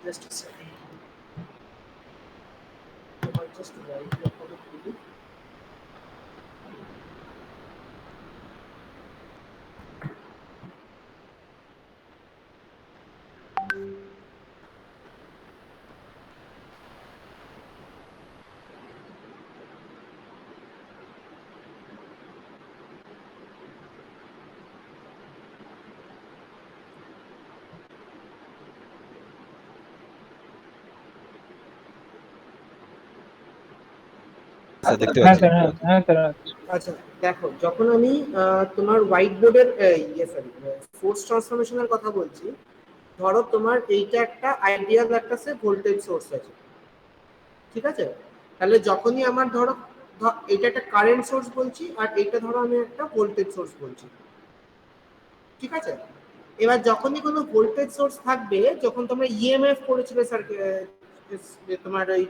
Just a second. I just write your code. Sir দেখতে হ্যাঁ পাচ্ছি। স্যার, হ্যাঁ স্যার। আচ্ছা দেখো, যখন আমি তোমার হোয়াইট বোর্ডের ফোর্স ট্রান্সফরমেশনের কথা বলছি, ধরো তোমার এইটা একটা আইডিয়াল একটা সে ভোল্টেজ সোর্স আছে, ঠিক আছে? তাহলে যখনই আমার ধরো এটা একটা কারেন্ট সোর্স বলছি, আর এটা ধরো আমি একটা ভোল্টেজ সোর্স বলছি, ঠিক আছে? এবার যখনই কোনো ভোল্টেজ সোর্স থাকবে, যখন তোমরা ইএমএফ পড়েছিলে স্যার, তোমার ওই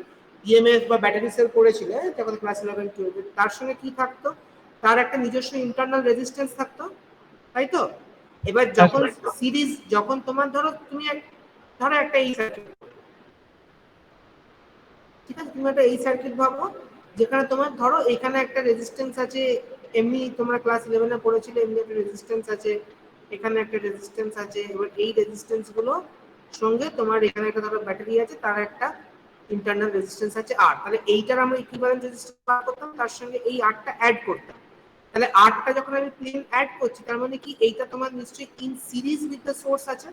ইএমএফ বা ব্যাটারি সেল পড়েছিলে যখন ক্লাস 11-12, তার সঙ্গে কি থাকতো? তার একটা নিজস্ব ইন্টারনাল রেজিস্ট্যান্স থাকতো, তাই তো? এবার যখন সিরিজ, যখন তোমার ধরো তুমি ধরো একটা এই সার্কিট, ঠিক আছে, তুমি একটা এই সার্কিট ভাবো, যেখানে তোমার ধরো এখানে একটা রেজিস্ট্যান্স আছে, এমনি তোমরা ক্লাস 11-এ পড়েছিলে, এমনি একটা রেজিস্ট্যান্স আছে, এখানে একটা রেজিস্ট্যান্স আছে। এবার এই রেজিস্ট্যান্স গুলো সঙ্গে তোমার এখানে একটা ধরো ব্যাটারি আছে, তার একটা ইন্টারনাল রেজিস্ট্যান্স আছে আর, তাহলে এইটার আমরা ইকুইভ্যালেন্ট রেজিস্ট্যান্স বার করতাম, তার সঙ্গে এই আরটা অ্যাড করতাম। তাহলে আরটা যখন আমি প্লেন অ্যাড করছি, তার মানে কি এইটা তোমার নিশ্চয়ই in series with the source আছে।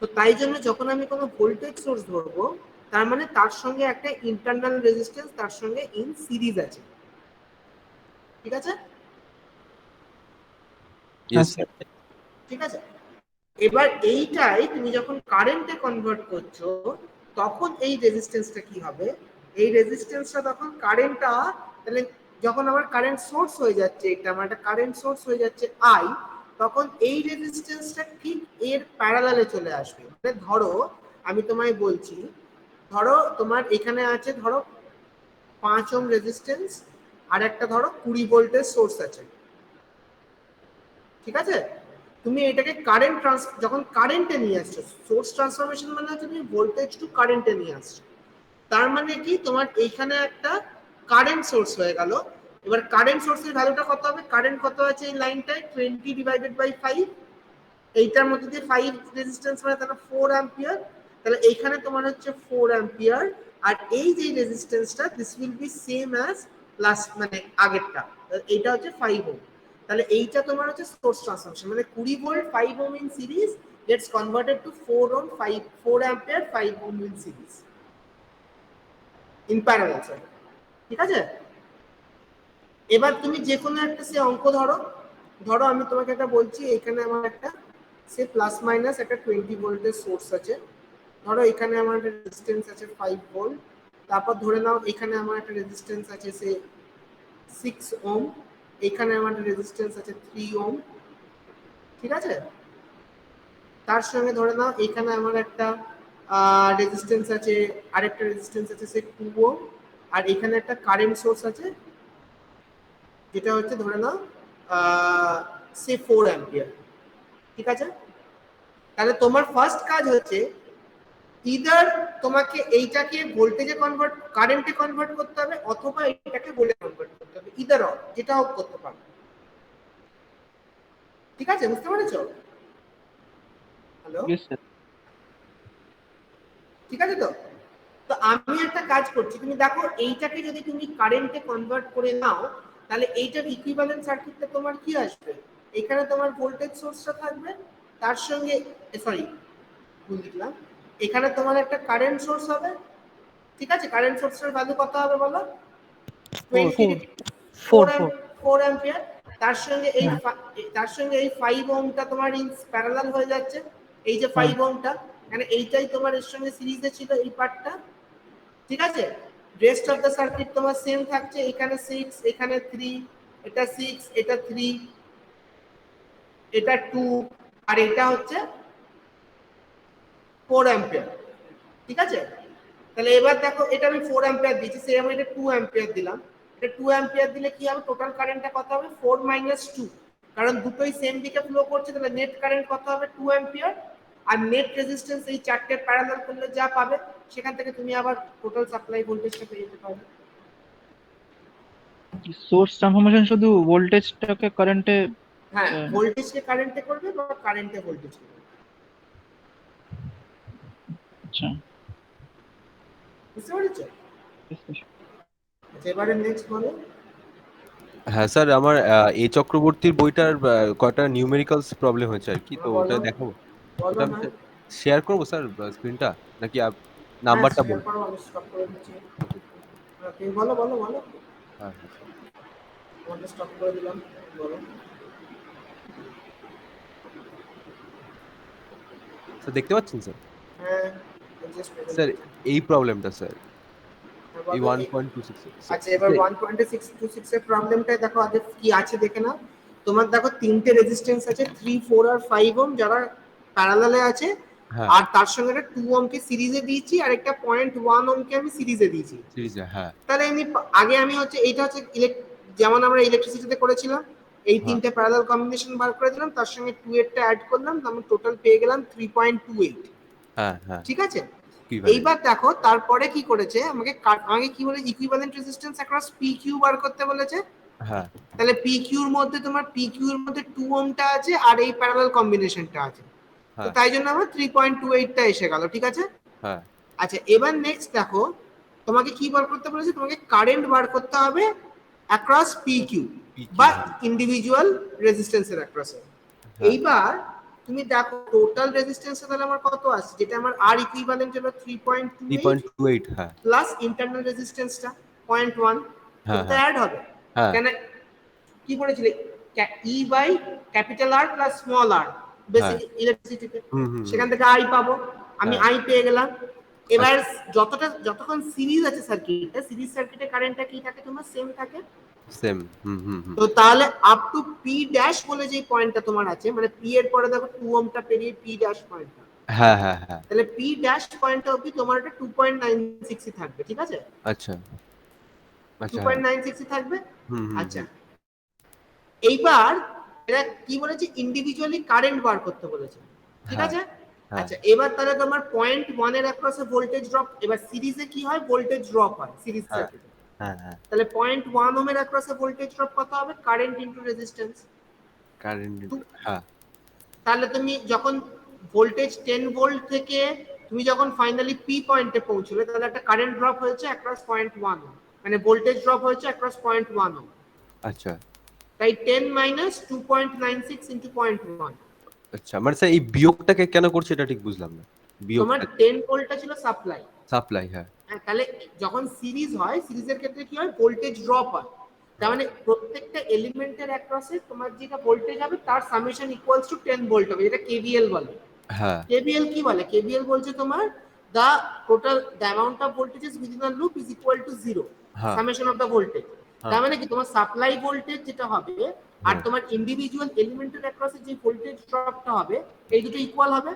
তো তাই জন্য যখন আমি কোনো ভোল্টেজ সোর্স ধরবো, তার মানে তার সঙ্গে একটা ইন্টারনাল রেজিস্ট্যান্স তার সঙ্গে ইন সিরিজ আছে, ঠিক আছে? Yes sir. ঠিক আছে, এবার এইটাই তুমি যখন কারেন্টে কনভার্ট করছো, তখন এই রেজিস্ট্যান্সটা কি হবে? এই রেজিস্ট্যান্সটা তখন কারেন্টটা, তাহলে যখন আমার কারেন্ট সোর্স হয়ে যাচ্ছে, এটা আমার একটা কারেন্ট সোর্স হয়ে যাচ্ছে আই, তখন এই রেজিস্ট্যান্সটা ঠিক এর প্যারালালে চলে আসবে। মানে ধরো আমি তোমায় বলছি, ধরো তোমার এখানে আছে ধরো 5 ওহম রেজিস্ট্যান্স, আর একটা ধরো 20 ভোল্টের সোর্স আছে, ঠিক আছে? তুমি এটাকে কারেন্ট যখন কারেন্টে নিয়ে আসছো, সোর্স ট্রান্সফরমেশন মানে হচ্ছে তুমি ভোল্টেজ টু কারেন্টে নিয়ে আসছো। তার মানে কি তোমার এইখানে একটা কারেন্ট সোর্স হয়ে গেল। এবার কারেন্ট সোর্সের ভ্যালুটা কত হবে? কারেন্ট কত আছে এই লাইনটায়? 20/5। এইটার মধ্যে দিয়ে 5 রেজিস্ট্যান্স মানে তাহলে 4 অ্যাম্পিয়ার। তাহলে এইখানে তোমার হচ্ছে 4 অ্যাম্পিয়ার, আর এই যে রেজিস্ট্যান্সটা, this will be same as last মানে আগেরটা, এইটা হচ্ছে 5 ওহম। তাহলে এইটা তোমার হচ্ছে সোর্স ট্রান্সফরমেশন, মানে 20 volt 5 ohm in series gets converted to 4 ohm 4 ampere 5 ohm in series in parallel, ঠিক আছে? এবার তুমি যে কোনো একটা সে অঙ্ক ধরো, ধরো আমি তোমাকে একটা বলছি, এখানে আমার একটা সে প্লাস মাইনাস একটা 20 ভোল্টের সোর্স আছে, ধরো এখানে আমার একটা রেজিস্ট্যান্স আছে 5 ভোল্ট, তারপর ধরে নাও এখানে আমার একটা রেজিস্ট্যান্স আছে সে 6 ওহম, এখানে আমার একটা রেজিস্ট্যান্স আছে 3 ওহম, ঠিক আছে? তার সঙ্গে ধরে নাও এখানে আমার একটা রেজিস্ট্যান্স আছে, আরেকটা রেজিস্ট্যান্স আছে সে 2 ওহম, আর এখানে একটা কারেন্ট সোর্স আছে যেটা হচ্ছে ধরে নাও সে 4 অ্যাম্পিয়ার, ঠিক আছে? তাহলে তোমার ফার্স্ট কাজ হচ্ছে ইদার তোমাকে এইটাকে ভোল্টেজে কনভার্ট, কারেন্টে কনভার্ট করতে হবে, অথবা এটাকে ভোল্টেজে কনভার্ট করতে হবে, ইদার অর, যেটা হোক করতে পারো, ঠিক আছে? বুঝতে পেরেছো? হ্যালো, ঠিক আছে তো? তো আমি একটা কাজ করছি, তুমি দেখো এইটাকে যদি তুমি কারেন্টে কনভার্ট করে নাও, তাহলে এইটার ইকুইভ্যালেন্ট সার্কিটটা তোমার কি আসবে? এখানে তোমার ভোল্টেজ সোর্সটা থাকবে, তার সঙ্গে সরি ভুল লিখলাম, এখানে তোমার একটা কারেন্ট সোর্স হবে, ঠিক আছে? কারেন্ট সোর্সের ভ্যালু কত হবে বলো? 4 অ্যাম্পিয়ার। তার সঙ্গে এই 5 ওহমটা তোমার ইন প্যারালাল হয়ে যাচ্ছে, এই যে 5 ওহমটা, মানে এইটাই তোমার এর সঙ্গে সিরিজে ছিল এই পার্টটা, ঠিক আছে? রেস্ট অফ দ্য সার্কিট তোমার সেম থাকছে, এখানে 6, এখানে 3, এটা 6, এটা 3, এটা 2, আর এটা হচ্ছে 4 অ্যাম্পিয়ার, ঠিক আছে? তাহলে এবার দেখো এটা আমি 4 অ্যাম্পিয়ার দিয়েছি, সেই আমি এটা 2 অ্যাম্পিয়ার দিলাম। এটা 2 অ্যাম্পিয়ার দিলে কি হবে? টোটাল কারেন্টটা কত হবে? 4 - 2, কারণ দুটোই সেম দিকে ফ্লো করছে, তাহলে নেট কারেন্ট কত হবে? 2 অ্যাম্পিয়ার। আর নেট রেজিস্ট্যান্স এই চারটে প্যারালাল করলে যা পাবে সেখান থেকে তুমি আবার টোটাল সাপ্লাই ভোল্টেজটা পেয়ে যেতে পারবে। সোর্স ট্রান্সফরমেশন শুধু ভোল্টেজটাকে কারেন্টে হ্যাঁ, ভোল্টেজকে কারেন্টে করবে বা কারেন্টে ভোল্টেজ করবে। আচ্ছা বুঝতে পেরেছো? আচ্ছা, এবারে নেক্সট বলো। হ্যাঁ স্যার, আমার এ চক্রবর্তীর বইটার কয়টা নিউমেরিক্যালস প্রবলেম হয়েছে আর কি, তো বলো, ওটা দেখাবো। বলো ওটা আমি না। শেয়ার করবো স্যার স্ক্রিনটা, নাকি হ্যাঁ, নাম্বারটা শেয়ার বলবো? করো, আমি স্টপ করে দিচ্ছি। হ্যাঁ, তুমি বলো বলো বলো। হ্যাঁ হ্যাঁ স্যার। তোমাকে স্টপ করে দিলাম, বলো। স্যার দেখতে পাচ্ছেন স্যার? হ্যাঁ, adjust করে স্যার দিচ্ছি। এই প্রবলেমটা স্যার, হ্যাঁ, এই বলো। 1.26 আচ্ছা, এবার 1.626 এর প্রবলেমটাই দেখো আগে কি আছে দেখে নাও। তোমার দেখো তিনটে রেজিস্ট্যান্স আছে 3, 4 আর 5 ওহম, যারা প্যারালালে আছে। হ্যাঁ আর তার সঙ্গে একটা 2 ওহমকে সিরিজে দিয়েছি আর একটা 0.1 ওহমকে আমি সিরিজে দিয়েছি। সিরিজে, হ্যাঁ তাহলে এমনি আগে আমি হচ্ছে এইটা হচ্ছে যেমন আমরা ইলেকট্রিসিটিতে করেছিলাম, এই হ্যাঁ তিনটে প্যারালাল কম্বিনেশন বার করে দিলাম, তার সঙ্গে 2 এরটা অ্যাড করলাম, আমরা টোটাল পেয়ে গেলাম 3.28। হ্যাঁ হ্যাঁ। ঠিক আছে? equivalent। এইবার দেখো তারপরে কি করেছে, আমাকে কি বলে ইকুইভ্যালেন্ট রেজিস্ট্যান্স অ্যাক্রস PQ বার করতে বলেছে। হ্যাঁ তাহলে PQ এর মধ্যে তোমার PQ এর মধ্যে 2 ওহমটা আছে আর এই প্যারালাল কম্বিনেশনটা আছে। তো হ্যাঁ তাই জন্য আমার 3.28 টা এসে গেল। ঠিক আছে? হ্যাঁ আচ্ছা, এবার নেক্সট দেখো তোমাকে কি বার করতে বলেছে, তোমাকে কারেন্ট বার করতে হবে অ্যাক্রস PQ বা ইন্ডিভিজুয়াল রেজিস্ট্যান্সের অ্যাক্রসে। এইবার তুমি দেখো টোটাল রেজিস্ট্যান্স তাহলে আমার কত আসছে, যেটা আমার আর ইকুইভ্যালেন্ট হলো 3.28 3.28। হ্যাঁ প্লাস ইন্টারনাল রেজিস্ট্যান্সটা 0.1, হ্যাঁ তো অ্যাড হবে। হ্যাঁ কেন কি বলেছিলে, E by capital R plus small r basic ইলেকট্রিসিটিতে, সেখান থেকে আই পাবো, আমি আই পেয়ে গেলাম। এবার যতক্ষণ সিরিজ আছে সার্কিটে, সিরিজ সার্কিটে কারেন্টটা কি থাকে তোমার সেম থাকে, সেম। তো তাহলে আপ টু পি ড্যাশ বলে যে পয়েন্টটা তোমার আছে, মানে পি এর পরে দেখো 2 ওহমটা পেরিয়ে পি ড্যাশ পয়েন্টটা, হ্যাঁ হ্যাঁ হ্যাঁ। তাহলে পি ড্যাশ পয়েন্টটা অবধি তোমার এটা 2.96 থাকবে। ঠিক আছে? আচ্ছা আচ্ছা। 2.96 থাকবে। হুম। আচ্ছা, এইবার এরা কি বলেছে, ইন্ডিভিজুয়ালি কারেন্ট বার করতে বলেছে। ঠিক আছে? আচ্ছা, এবার তাহলে তোমার 0.1 এর অ্যাক্রসে ভোল্টেজ ড্রপ, এবার সিরিজে কি হয়, ভোল্টেজ ড্রপ হয় সিরিজ সার্কিটে। হ্যাঁ হ্যাঁ। তাহলে 0.1 ওহম এর অ্যাক্রসে ভোল্টেজ ড্রপ কত হবে, কারেন্ট ইনটু রেজিস্ট্যান্স। কারেন্ট। হ্যাঁ। তাহলে তুমি যখন ভোল্টেজ 10 ভোল্ট থেকে তুমি যখন ফাইনালি পি পয়েন্টে পৌঁছলে, তাহলে একটা কারেন্ট ড্রপ হয়েছে অ্যাক্রস 0.1 ওহম, মানে ভোল্টেজ ড্রপ হয়েছে অ্যাক্রস 0.1 ওহম। আচ্ছা। তাই 10 মাইনাস 2.96 ইনটু 0.1। আচ্ছা, মানে স্যার এই বিয়োগটাকে কেন করছে এটা ঠিক বুঝলাম না। তোমার 10 ভোল্টটা ছিল সাপ্লাই। সাপ্লাই, হ্যাঁ। তাহলে যখন সিরিজ হয়, সিরিজের ক্ষেত্রে কি হয়, ভোল্টেজ ড্রপ হয়। তার মানে প্রত্যেকটা এলিমেন্টের অ্যাক্রসে তোমার যেটা ভোল্টেজ হবে তার সামেশন ইকুয়ালস টু 10 ভোল্ট হবে, এটা কেভিএল বলে। হ্যাঁ। কেভিএল কি বলে, কেভিএল বলছে তোমার the total the amount of voltages within a loop is equal to 0 summation of the voltage। তার মানে কি তোমার সাপ্লাই ভোল্টেজ যেটা হবে আর তোমার ইন্ডিভিজুয়াল এলিমেন্টের অ্যাক্রসে যে ভোল্টেজ ড্রপটা হবে, এই দুটো ইকুয়াল হবে।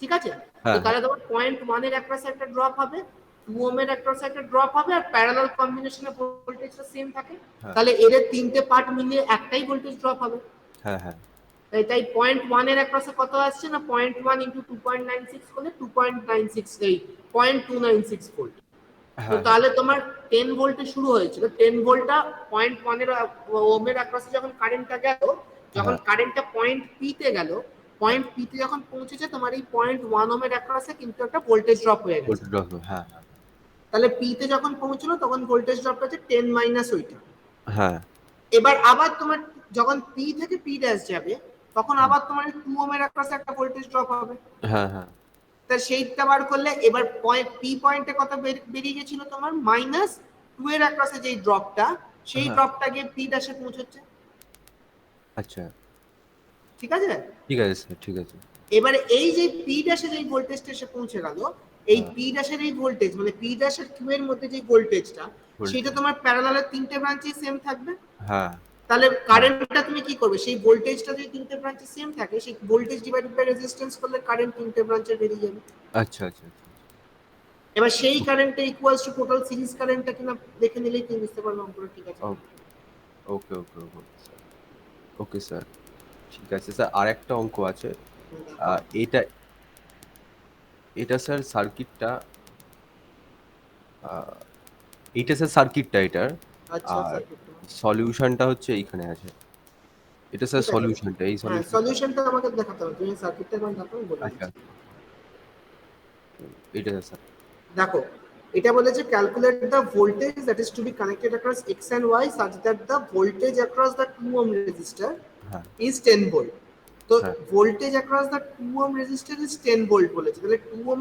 ঠিক আছে? তো তাহলে তোমার 0.1 এর অ্যাক্রসে একটা ড্রপ হবে, 2 ওহম এর অ্যাক্রসে একটা ড্রপ হবে, আর প্যারালাল কম্বিনেশনে ভোল্টেজটা সেম থাকে। তাহলে এর তিনটে পার্ট মিলিয়ে একটাই ভোল্টেজ ড্রপ হবে। হ্যাঁ হ্যাঁ। তাই 0.1 এর অ্যাক্রসে কত আসছে না, 0.1 ইনটু 2.96 করলে 2.96 এই 0.296 ভোল্ট। তো তাহলে তোমার 10 ভোল্টে শুরু হয়েছিল, 10 ভোল্টটা 0.1 এর ওহমের অ্যাক্রসে যখন কারেন্টটা গেল, যখন কারেন্টটা পয়েন্ট পি তে গেল, পয়েন্ট পি তে যখন পৌঁছেছে, তোমার এই 0.1 ওহমের অ্যাক্রসে কিন্তু একটা ভোল্টেজ ড্রপ হয়ে গেছে। হ্যাঁ। তাহলে পি তে যখন পৌঁছলো তখন ভোল্টেজ ড্রপটা হচ্ছে 10 মাইনাস ওইটা। হ্যাঁ। এবার আবার তোমার যখন পি থেকে পি ড্যাশ যাবে, তখন আবার তোমার 2 ওহমের অ্যাক্রসে একটা ভোল্টেজ ড্রপ হবে। হ্যাঁ হ্যাঁ। তা সেইটা বার করলে এবার পি পয়েন্টে কত বেরিয়ে গেছিল তোমার, মাইনাস 2 এর অ্যাক্রসে যেই ড্রপটা, সেই ড্রপটা গিয়ে পি ড্যাশে পৌঁছচ্ছে। আচ্ছা, ঠিক আছে? ঠিক আছে স্যার, ঠিক আছে। এবারে এই যে পি ড্যাশে যেই ভোল্টেজটা এসে পৌঁছে গেল, এই পি ড্যাশের এই ভোল্টেজ মানে পি ড্যাশ আর কিউ এর মধ্যে যে ভোল্টেজটা, সেটা তোমার প্যারালালের তিনটে ব্রাঞ্চে সেম থাকবে। হ্যাঁ। তাহলে কারেন্টটা তুমি কি করবে, সেই ভোল্টেজটা যদি তিনটে ব্রাঞ্চে সেম থাকে, সেই ভোল্টেজ ডিভাইডেড বাই রেজিস্ট্যান্স করলে কারেন্ট তিনটে ব্রাঞ্চে বেরিয়ে যাবে। আচ্ছা আচ্ছা। এবার সেই কারেন্টটা ইকুয়ালস টু টোটাল সিরিজ কারেন্টটা কিনা দেখে নিলেই তুমি বুঝতে পারবে অঙ্কটা ঠিক আছে। ওকে okay okay sir, okay sir, ঠিক আছে স্যার। আর একটা অঙ্ক আছে, এটা এটা স্যার সার্কিটটা, এইটা স্যার সার্কিটটা এটার, আচ্ছা আর সার্কিট। সলিউশনটা হচ্ছে এইখানে আছে। এটা স্যার ঠিক আছে, সলিউশনটা, এই হ্যাঁ সলিউশন। সলিউশনটা আমাকে দেখাতে হবে, তুমি সার্কিটটা একবার দেখাও, আমি বলে আচ্ছা, দিচ্ছি। এটা স্যার। দেখো, এটা বলেছে calculate the voltage that is to be connected across X and Y such that the voltage across the 2 ohm resistor হ্যাঁ ইজ 10 ভোল্ট। তো হ্যাঁ, voltage across the 2 ohm resistor is 10 volt বলেছে, তাহলে 2 ওহম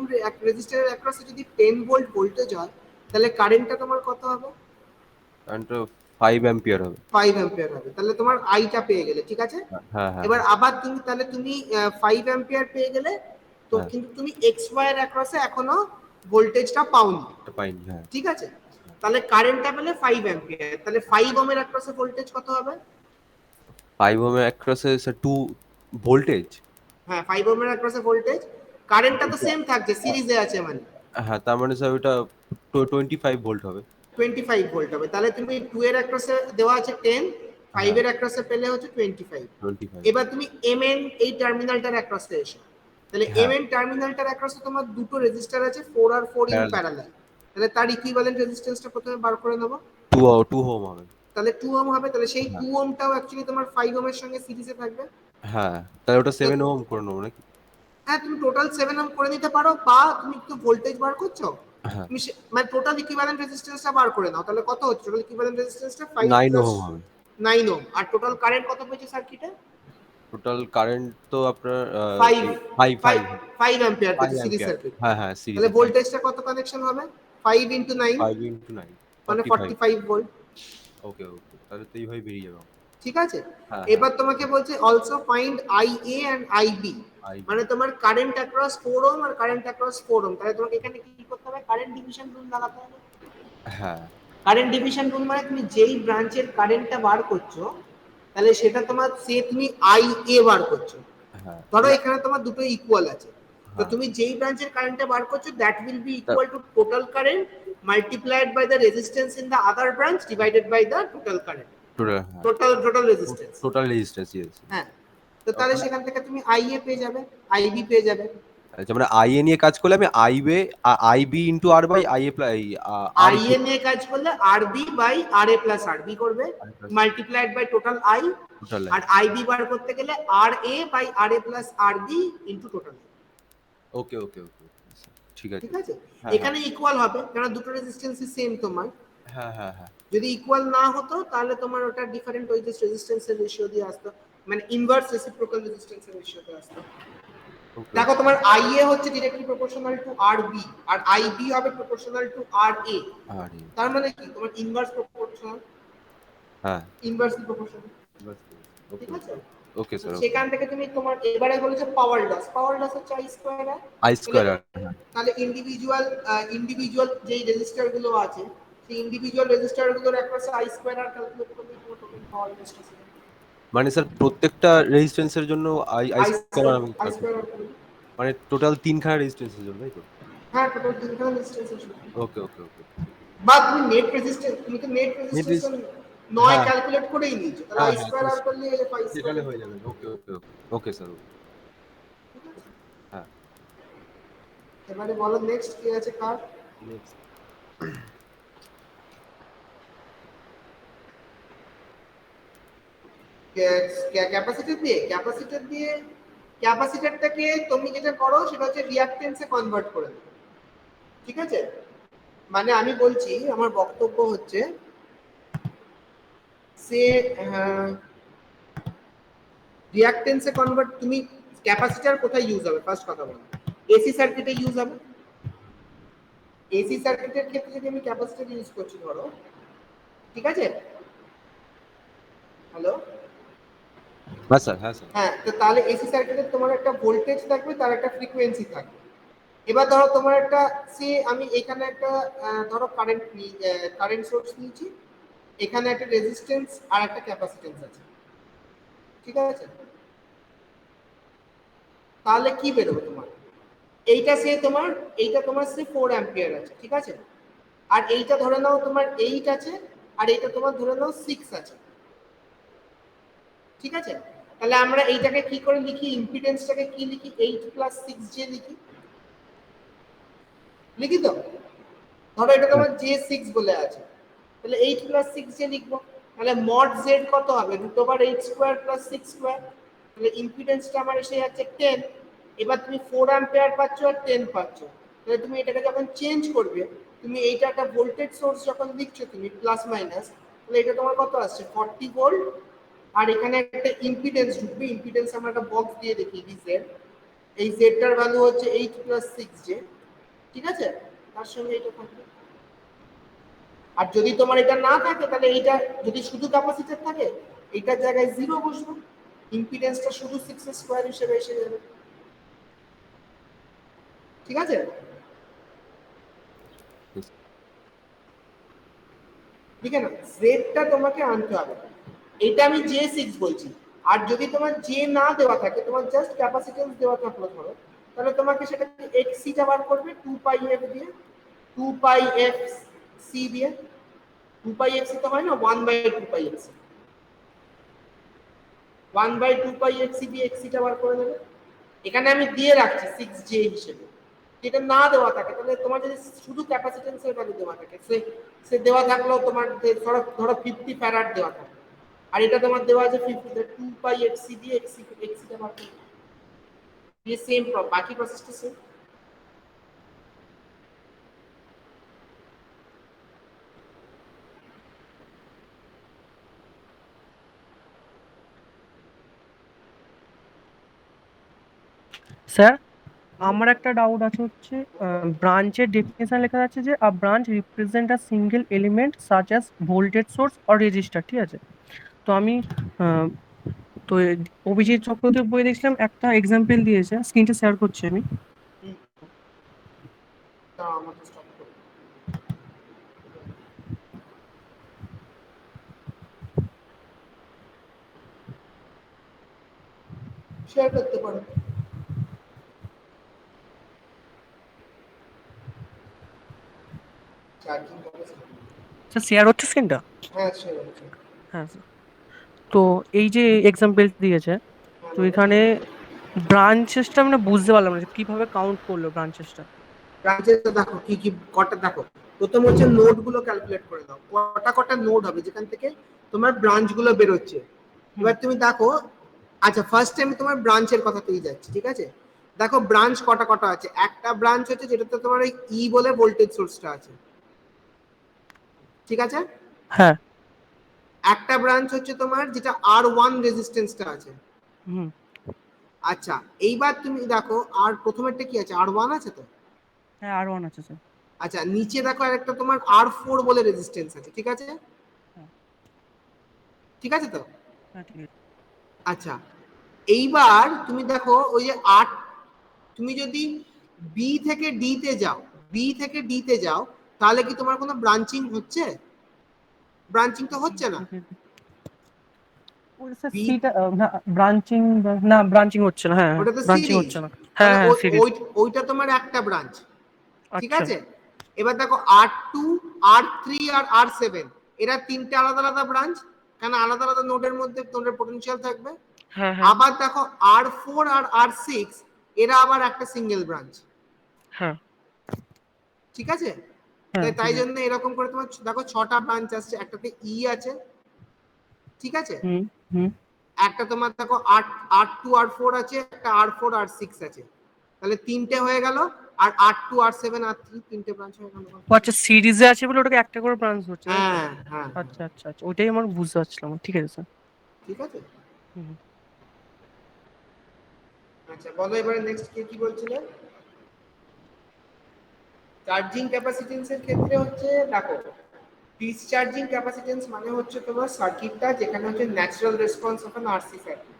রেজিস্টারের অ্যাক্রসে যদি 10 ভোল্ট ভোল্টেজ হয়, তাহলে কারেন্টটা তোমার কত হবে? কারেন্টটা 5 অ্যাম্পিয়ার হবে। 5 অ্যাম্পিয়ার হবে। তাহলে তোমার আইটা পেয়ে গেলে, ঠিক আছে। হ্যাঁ হ্যাঁ এবার হ্যাঁ আবার তুমি তাহলে তুমি 5 অ্যাম্পিয়ার পেয়ে গেলে, তো হ্যাঁ, কিন্তু তুমি এক্স ওয়াই এর অ্যাক্রসে এখনো ভোল্টেজটা পাওনি, এটা পাইনি। হ্যাঁ, ঠিক আছে। তাহলে কারেন্টটা পেলে 5 অ্যাম্পিয়ার, তাহলে 5 ওহমের অ্যাক্রসে ভোল্টেজ কত হবে? 5 ওহমের অ্যাক্রসে স্যার 2 ভোল্টেজ। হ্যাঁ 5 ওহমের অ্যাক্রসে ভোল্টেজ, কারেন্টটা তো এটা, সেম থাকছে, সিরিজে আছে মানে হ্যাঁ, তার মানে স্যার ওটা 25 ভোল্ট হবে। 25 ভোল্ট হবে। তাহলে তুমি 2 এর অ্যাক্রসে দেওয়া আছে 10, 5 হ্যাঁ, এর অ্যাক্রসে পেলে হচ্ছে 25। 25। এবার তুমি এমএন এই টার্মিনালটার অ্যাক্রসে এসো, তাহলে হ্যাঁ, এমএন টার্মিনালটার অ্যাক্রসে তোমার দুটো রেজিস্টার আছে 4 আর 4 ইন প্যারালাল প্যারালাল, তাহলে তার ইকুইভ্যালেন্ট রেজিস্ট্যান্সটা প্রথমে বার করে নেবো। 2 ওহম হবে। তাহলে 2 ওহম হবে, তাহলে সেই হ্যাঁ 2 ওহমটাও অ্যাকচুয়ালি তোমার 5 ওহমের সঙ্গে সিরিজে থাকবে। হ্যাঁ, তাহলে ওটা তো 7 ওহম করে নেবো নাকি? হ্যাঁ তুমি টোটাল 7 ওহম করে নিতে পারো, বা তুমি একটু ভোল্টেজ বার করছো, হ্যাঁ, তুমি মানে টোটাল ইকুইভ্যালেন্ট রেজিস্ট্যান্সটা বার করে নাও, তাহলে কত হচ্ছে টোটাল ইকুইভ্যালেন্ট রেজিস্ট্যান্সটা 5 9 প্লাস ওহম হবে। 9 ওহম, আর টোটাল কারেন্ট কত পেয়েছে সার্কিটে? টোটাল কারেন্ট তো আপনার 5 5 5 5 5 অ্যাম্পিয়ার 5 পেয়েছে সিরিজ অ্যাম্পিয়ার। সার্কিট। হ্যাঁ হ্যাঁ, তাহলে সিরিজে 5, ভোল্টেজটা কত কানেকশন হবে? 5 ইনটু 9 5 ইনটু 9, মানে 45। 45 ভোল্ট, ওকে ওকে, তাহলে তো এইভাবে বেরিয়ে যাবে। ঠিক আছে। হ্যাঁ হ্যাঁ, এবার তোমাকে বলছে also find IA and IB, I, মানে তোমার কারেন্ট অ্যাক্রস 4 ওহম আর কারেন্ট অ্যাক্রস 4 ওহম, তাহলে তোমাকে এখানে কি করতে হবে? কারেন্ট ডিভিশন রুল লাগাতে হবে। হ্যাঁ কারেন্ট ডিভিশন রুল মানে তুমি যেই ব্রাঞ্চের কারেন্টটা বার করছো, তাহলে সেটা তোমার সে তুমি আই এ বার করছো, হ্যাঁ, ধরো মানে, এখানে তোমার দুটো ইকুয়াল আছে, তো হ্যাঁ, তুমি যেই ব্রাঞ্চের কারেন্টটা বার করছো দ্যাট উইল বি তা equal to total current multiplied by the resistance in the other branch divided by the total current, total, হ্যাঁ, total resistance. Total resistance, yes. হ্যাঁ, তো তাহলে মানে, সেখান থেকে তুমি আইএ পেয়ে যাবে, আইবি পেয়ে যাবে। আচ্ছা, মানে আইএ নিয়ে কাজ করলে আমি আইবে, IB into R by IA plus R IA নিয়ে কাজ করলে RB by RA plus RB করবে multiplied by total I, total. আর আইবি বার করতে গেলে R A by R A plus RB into total. Okay okay okay, ঠিক আছে। ঠিক আছে, হ্যাঁ হ্যাঁ এখানে ইকুয়াল হবে কারণ দুটো রেজিস্ট্যান্সই সেম তোমার। হ্যাঁ হ্যাঁ হ্যাঁ, যদি ইকুয়াল না হতো তাহলে তোমার ওটা ডিফারেন্ট ওই যে রেজিস্ট্যান্সের রেশিও দিয়ে আসতো, মানে ইনভার্স রেসিপ্রোকাল রেজিস্ট্যান্সের রেশিওতে আসতো। ওকে দেখো ওকে। তোমার আইএ হচ্ছে ডিরেক্টলি প্রপোর্শনাল টু আরবি, আর আইবি হবে প্রপোর্শনাল টু আরএ, আর তার মানে কি তোমার ইনভার্স প্রপোর্শনাল, হ্যাঁ, ইনভার্সলি প্রপোর্শনাল, বাস, ওকে ঠিক ওকে আছে। ওকে তো স্যার, ওকে। সেখান থেকে তুমি তোমার এবারে বলেছে পাওয়ার লস, পাওয়ার লস হচ্ছে আই স্কয়ার আর, আই তাহলে স্কোয়ার, হ্যাঁ। তাহলে ইন্ডিভিজুয়াল যেই রেজিস্টার গুলো আছে সেই ইন্ডিভিজুয়াল রেজিস্টার গুলোর অ্যাক্রসে আই স্কয়ার আর ক্যালকুলেট করলে তোমার টোটাল পাওয়ার লস আছে মানে স্যার প্রত্যেকটা রেজিস্ট্যান্সের জন্য I I I square square, আমি আই calculate স্কয়ার। করব। মানে টোটাল তিনখানা রেজিস্ট্যান্সের জন্য, তাই তো? হ্যাঁ টোটাল তিনটা রেজিস্ট্যান্স আছে। ওকে ওকে ওকে। বা তুমি নেট রেজিস্ট্যান্স, তুমি তো নেট নেট, রেজিস্ট্যান্স নয় হ্যাঁ ক্যালকুলেট করেই নিয়েছো, তাহলে হ্যাঁ আই হ্যাঁ, স্কয়ার তো আর করলে আই স্কয়ার সেখানে হয়ে যাবে। Okay okay okay okay sir, ওকে। হ্যাঁ, এবারে বলো নেক্সট কি আছে কার। নেক্সট। ক্যাপাসিটরটাকে তুমি যেটা করো সেটা হচ্ছে রিঅ্যাকট্যান্সে কনভার্ট করে দাও, ঠিক আছে। মানে আমি বলছি আমার বক্তব্য হচ্ছে সে রিঅ্যাকট্যান্সে কনভার্ট, তুমি ক্যাপাসিটর কোথায় ইউজ হবে ফার্স্ট কথা বলো? এসি সার্কিটে ইউজ হবে। এসি সার্কিটের ক্ষেত্রে যদি আমি ক্যাপাসিটর ইউজ করছি ধরো, ঠিক আছে, হ্যালো, হ্যাঁ স্যার, হ্যাঁ স্যার। হ্যাঁ, তো তাহলে এসি সার্কিটে তোমার একটা ভোল্টেজ থাকবে, তার একটা ফ্রিকোয়েন্সি থাকবে। এবার ধরো তোমার একটা সে আমি এখানে একটা ধরো কারেন্ট সোর্স নিয়েছি, এখানে একটা রেজিস্ট্যান্স আর একটা ক্যাপাসিট্যান্স আছে, ঠিক আছে। তাহলে কি বেরোবে তোমার? এইটা তোমার সে 4 অ্যাম্পিয়ার আছে, ঠিক আছে, আর এইটা ধরে নাও তোমার 8 আছে, আর এইটা তোমার ধরে নাও 6 আছে, ঠিক আছে। তাহলে আমরা এইটাকে কি করে লিখি, ইম্পিডেন্সটাকে কি লিখি, 8 + 6j লিখি তো। ধরো এটা তোমার j6 বলে আছে, তাহলে 8 + 6j লিখবো। তাহলে mod z কত হবে, √8² + 6²। তাহলে ইম্পিডেন্সটা আমার এসে যাচ্ছে 10। এবার তুমি 4 অ্যাম্পিয়ার পাচ্ছ আর 10 পাচ্ছ, তাহলে তুমি এটাকে যখন চেঞ্জ করবে, তুমি এইটা একটা ভোল্টেজ সোর্স যখন লিখছো তুমি প্লাস মাইনাস, তাহলে এটা তোমার কত আসছে 40 ভোল্ট। আর এখানে একটা ইম্পিডেন্স ঢুকবে, ইম্পিডেন্স আমরা একটা বক্স দিয়ে দেখি z, এই z টার ভ্যালু হচ্ছে 8 + 6j, ঠিক আছে, তার সঙ্গে এটা থাকবে। আর যদি তোমার এটা না থাকে, তাহলে এইটা যদি শুধু ক্যাপাসিটর থাকে, এইটার জায়গায় 0 বসবে, ইম্পিডেন্সটা শুধু 6² হিসেবে এসে যাবে, ঠিক আছে। ঠিক আছে, জেডটা তোমাকে আনতে হবে, এটা আমি j6 বলছি। আর যদি তোমার জে না দেওয়া থাকে, তোমার জাস্ট ক্যাপাসিট্যান্স দেওয়া থাকলো ধরো, তাহলে তোমাকে সেটাকে xc টা বার করবে 2πf দিয়ে, 2πfc দিয়ে। 2πfc তো হয় না, 1/2πfc, 1/2πfc দিয়ে xc টা বার করে নেবে। এখানে আমি দিয়ে রাখছি 6j হিসেবে। যেটা না দেওয়া থাকে, তাহলে তোমার যদি শুধু ক্যাপাসিট্যান্সের ভ্যালু দেওয়া থাকে, সে দেওয়া থাকলো তোমার ধরো 50 ফ্যারাড দেওয়া থাকে, আর এটা তোমার দেওয়া আছে 50, 2πfc দিয়ে xc টা বার করবে। ये सेम बाकी प्रोसेसটা সেম। স্যার আমার একটা ডাউট আছে, হচ্ছে ব্রাঞ্চের ডেফিনেশন লেখা আছে যে আ branch represent a single element such as voltage source or register, ঠিক আছে। তো আমি তো অভিজিৎ চক্রবর্তীর বই দেখছিলাম, একটা এক্সাম্পল দিয়েছে, স্ক্রিনটা শেয়ার করছি আমি। তা আমাকে স্টপ করো, শেয়ার করতে পারো। চার্জিং ক্যাপাসিটি, স্যার শেয়ার হচ্ছে স্ক্রিনটা? হ্যাঁ শেয়ার হচ্ছে। হ্যাঁ স্যার। তো এই যে এক্সাম্পল দিয়েছে, হ্যাঁ তো এখানে ব্রাঞ্চেসটা মানে বুঝতে পারলাম না যে কিভাবে কাউন্ট করলো ব্রাঞ্চেসটা। ব্রাঞ্চেসটা দেখো কি কি কটা, দেখো প্রথম হচ্ছে নোড গুলো ক্যালকুলেট করে দাও, কটা কটা নোড হবে যেখান থেকে তোমার ব্রাঞ্চ গুলো বেরোচ্ছে। এবার তুমি দেখো, আচ্ছা ফার্স্ট আমি তোমার ব্রাঞ্চের কথাতেই যাচ্ছি, ঠিক আছে। দেখো ব্রাঞ্চ কটা কটা আছে, একটা ব্রাঞ্চ হচ্ছে যেটাতে তোমার ওই ই বলে ভোল্টেজ সোর্সটা আছে, ঠিক আছে। হ্যাঁ। একটা ব্রাঞ্চ হচ্ছে তোমার যেটা R1 রেজিস্ট্যান্সটা আছে। হুম। আচ্ছা এইবার তুমি দেখো, আর প্রথমেরটা কি আছে, R1 আছে তো। হ্যাঁ আর ওয়ান আছে স্যার। আচ্ছা নিচে দেখো আরেকটা তোমার R4 বলে রেজিস্ট্যান্স আছে, ঠিক আছে, ঠিক আছে তো। হ্যাঁ ঠিক আছে। আচ্ছা এইবার তুমি দেখো ওই যে 8, তুমি যদি বি থেকে ডি তে যাও, বি থেকে ডি তে যাও, তাহলে কি তোমার কোনো ব্রাঞ্চিং হচ্ছে? ব্রাঞ্চিং তো হচ্ছে না। ওটা স্যার বি সিটা না, ব্রাঞ্চিং, না ব্রাঞ্চিং হচ্ছে না, হ্যাঁ ওটা তো ব্রাঞ্চিং সিরিজ, হচ্ছে না। হ্যাঁ তাহলে হ্যাঁ সিরিজ। ওইটা তোমার একটা ব্রাঞ্চ, ঠিক আচ্ছা। আছে। এবার দেখো R2, R3 আর R7, এরা তিনটে আলাদা আলাদা ব্রাঞ্চ, কারণ আলাদা আলাদা নোডের মধ্যে নোডের পটেনশিয়াল থাকবে। হ্যাঁ হ্যাঁ। আবার দেখো R4 আর R6, এরা আবার একটা সিঙ্গেল ব্রাঞ্চ, হ্যাঁ ঠিক আছে। হ্যাঁ তাই ঠিক আছে। জন্য এরকম করে তোমার দেখো 6টা ব্রাঞ্চ আসছে, একটাতে ই আছে, ঠিক আছে। হুম হুম। একটা তোমার দেখো R2 R4 আছে, একটা R4 R6 আছে, তাহলে তিনটে হয়ে গেল। আর R2 R7 R3 তিনটে ব্রাঞ্চ হয়ে গেল। ও আচ্ছা, সিরিজে আছে বলে ওটাকে একটা করে ব্রাঞ্চ হচ্ছে, তাই তো? হ্যাঁ হ্যাঁ আচ্ছা আচ্ছা আচ্ছা, ওইটাই আমার বুঝতে পারছিলাম, ঠিক আছে স্যার। ঠিক আছে। হুম। আচ্ছা বলো এবারে নেক্সট কি বলছিলে। চার্জিং ক্যাপাসিটেন্সের ক্ষেত্রে হচ্ছে দেখো, ডিসচার্জিং ক্যাপাসিটেন্স মানে হচ্ছে তোমার সার্কিটটা যেখানে হচ্ছে natural response of an RC circuit.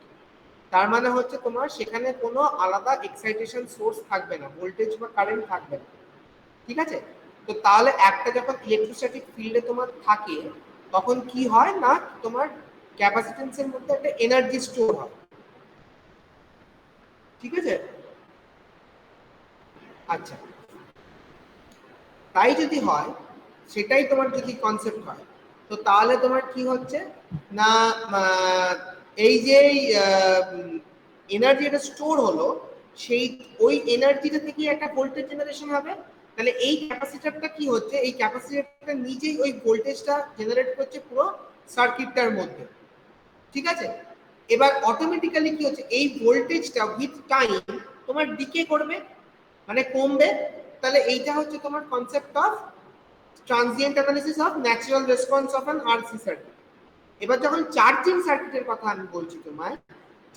তার মানে হচ্ছে তোমার সেখানে কোনো আলাদা এক্সাইটেশন সোর্স থাকবে না, ভোল্টেজ বা কারেন্ট থাকবে না, ঠিক আছে। তো তাহলে একটা যখন ইলেকট্রোস্ট্যাটিক ফিল্ডে তোমার থাকে, তখন কি হয় না, তোমার ক্যাপাসিটেন্সের মধ্যে একটা এনার্জি স্টোর হয়, ঠিক আছে। আচ্ছা তাই যদি হয়, সেটাই তোমার যদি কনসেপ্ট হয়, তো তাহলে তোমার কি হচ্ছে না, এই যে এনার্জি এটা স্টোর হলো, সেই ওই এনার্জিটা থেকে একটা ভোল্টেজ জেনারেশন হবে। তাহলে এই ক্যাপাসিটরটা কি হচ্ছে, এই ক্যাপাসিটরটা নিজেই ওই ভোল্টেজটা জেনারেট করছে পুরো সার্কিটটার মধ্যে, ঠিক আছে। এবার অটোমেটিক্যালি কি হচ্ছে, এই ভোল্টেজটা উইথ টাইম তোমার ডিকে করবে, মানে কমবে। তাহলে এইটা হচ্ছে তোমার concept of transient analysis of natural response of an RC circuit. এবার যখন চার্জিং সার্কিটের কথা আমি বলছি তোমায়,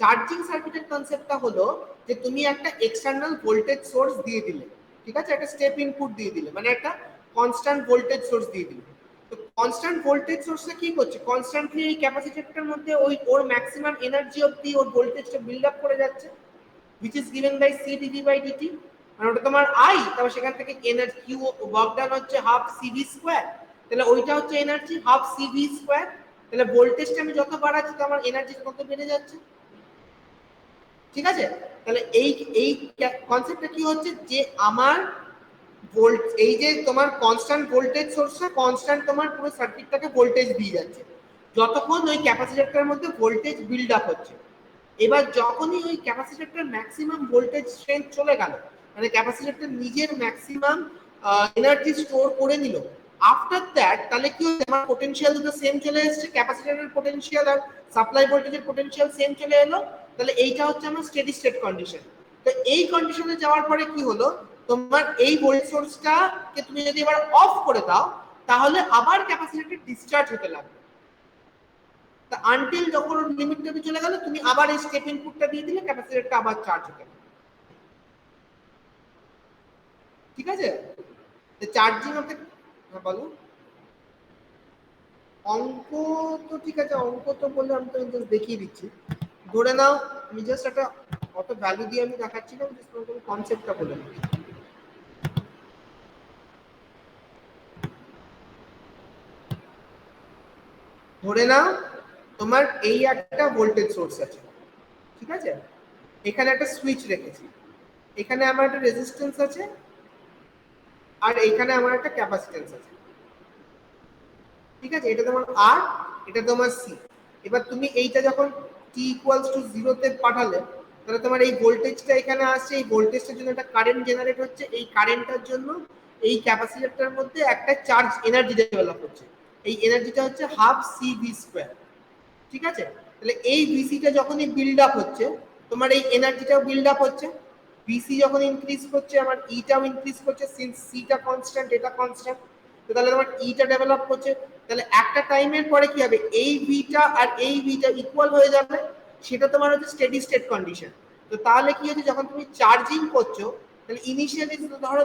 চার্জিং সার্কিটের কনসেপ্টটা হলো যে তুমি একটা এক্সটার্নাল ভোল্টেজ সোর্স দিয়ে দিলে, ঠিক আছে, একটা স্টেপ ইনপুট দিয়ে দিলে, মানে একটা কনস্ট্যান্ট ভোল্টেজ সোর্স দিয়ে দিলে। তো কনস্ট্যান্ট ভোল্টেজ সোর্সটা কি করছে, কনস্ট্যান্টলি এই ক্যাপাসিটরটার মধ্যে ওর ম্যাক্সিমাম এনার্জি অবধি ওর ভোল্টেজটা বিল্ড আপ করে যাচ্ছে, which is given by C dV by dt, মানে ওটা তোমার I, তারপর সেখান থেকে এনার্জি Q ওয়ার্ক ডান হচ্ছে হাফ CV স্কয়ার, তাহলে ওইটা হচ্ছে এনার্জি হাফ CV স্কয়ার। তাহলে ভোল্টেজটা আমি যত বাড়াচ্ছি তো আমার এনার্জি তত বেড়ে যাচ্ছে, ঠিক আছে। তাহলে এই এই কনসেপ্টটা কি হচ্ছে, যে আমার ভোল্ট, এই যে তোমার কনস্ট্যান্ট ভোল্টেজ সোর্সটা কনস্ট্যান্ট তোমার পুরো সার্কিটটাকে ভোল্টেজ দিয়ে যাচ্ছে যতক্ষণ ওই ক্যাপাসিটরটার মধ্যে ভোল্টেজ বিল্ড আপ হচ্ছে। এবার যখনই ওই ক্যাপাসিটরটার ম্যাক্সিমাম ভোল্টেজ স্ট্রেংথ চলে গেল, মানে ক্যাপাসিটরটা নিজের ম্যাক্সিমাম এনার্জি স্টোর করে নিল, আফটার দ্যাট তাহলে কি হচ্ছে, আমার পোটেনশিয়াল দুটো সেম চলে এসেছে, ক্যাপাসিটরের পোটেনশিয়াল আর সাপ্লাই ভোল্টেজের পোটেনশিয়াল সেম চলে এলো। তাহলে এইটা হচ্ছে আমার স্টেডি স্টেট কন্ডিশন। তো এই কন্ডিশনে যাওয়ার পরে কি হলো, তোমার এই ভোল্টেজ সোর্সটাকে তুমি যদি এবার অফ করে দাও, তাহলে আবার ক্যাপাসিটরটা ডিসচার্জ হতে লাগবে। তা আনটিল যখন লিমিটটা চলে গেল, তুমি আবার এই স্টেপ ইনপুটটা দিয়ে দিলে ক্যাপাসিটরটা আবার চার্জ হতে গেল, ঠিক আছে। চার্জিং হতে, হ্যাঁ বলো। অঙ্ক তো ঠিক আছে, অঙ্ক তো বললে আমি তো জাস্ট দেখিয়ে দিচ্ছি। ধরে নাও আমি জাস্ট একটা অত ভ্যালু দিয়ে আমি দেখাচ্ছি না, জাস্ট তোমাকে কনসেপ্টটা বলে দিচ্ছি। ধরে নাও তোমার এই একটা ভোল্টেজ সোর্স আছে, ঠিক আছে, এখানে একটা সুইচ রেখেছি, এখানে আমার একটা রেজিস্ট্যান্স আছে, আর এখানে আমার একটা ক্যাপাসিট্যান্স আছে, ঠিক আছে। এটা তোমার আর, এটা তোমার সি। এবার তুমি এইটা যখন t ইকুয়ালস টু 0 তে পাঠালে, তাহলে তোমার এই ভোল্টেজটা এখানে আসছে, এই ভোল্টেজটার জন্য একটা কারেন্ট জেনারেট হচ্ছে, এই কারেন্টটার জন্য এই ক্যাপাসিটরটার মধ্যে একটা চার্জ এনার্জি ডেভেলপ হচ্ছে, এই এনার্জিটা হচ্ছে হাফ CV স্কয়ার, ঠিক আছে। তাহলে এই ভিসিটা যখনই বিল্ড আপ হচ্ছে, তোমার এই এনার্জিটাও বিল্ড আপ হচ্ছে, ভিসি যখন ইনক্রিজ করছে আমার ইটাও ইনক্রিজ করছে, সিন্স সিটা কনস্ট্যান্ট এটা কনস্ট্যান্ট, তো তাহলে তোমার ইটা ডেভেলপ করছে। তাহলে একটা টাইমের পরে কি হবে, এই ভিটা আর এই ভিটা ইকুয়াল হয়ে যাবে, সেটা তোমার হচ্ছে স্টেডি স্টেট কন্ডিশন। তো তাহলে কি হচ্ছে, যখন তুমি চার্জিং করছো, তাহলে ইনিশিয়ালি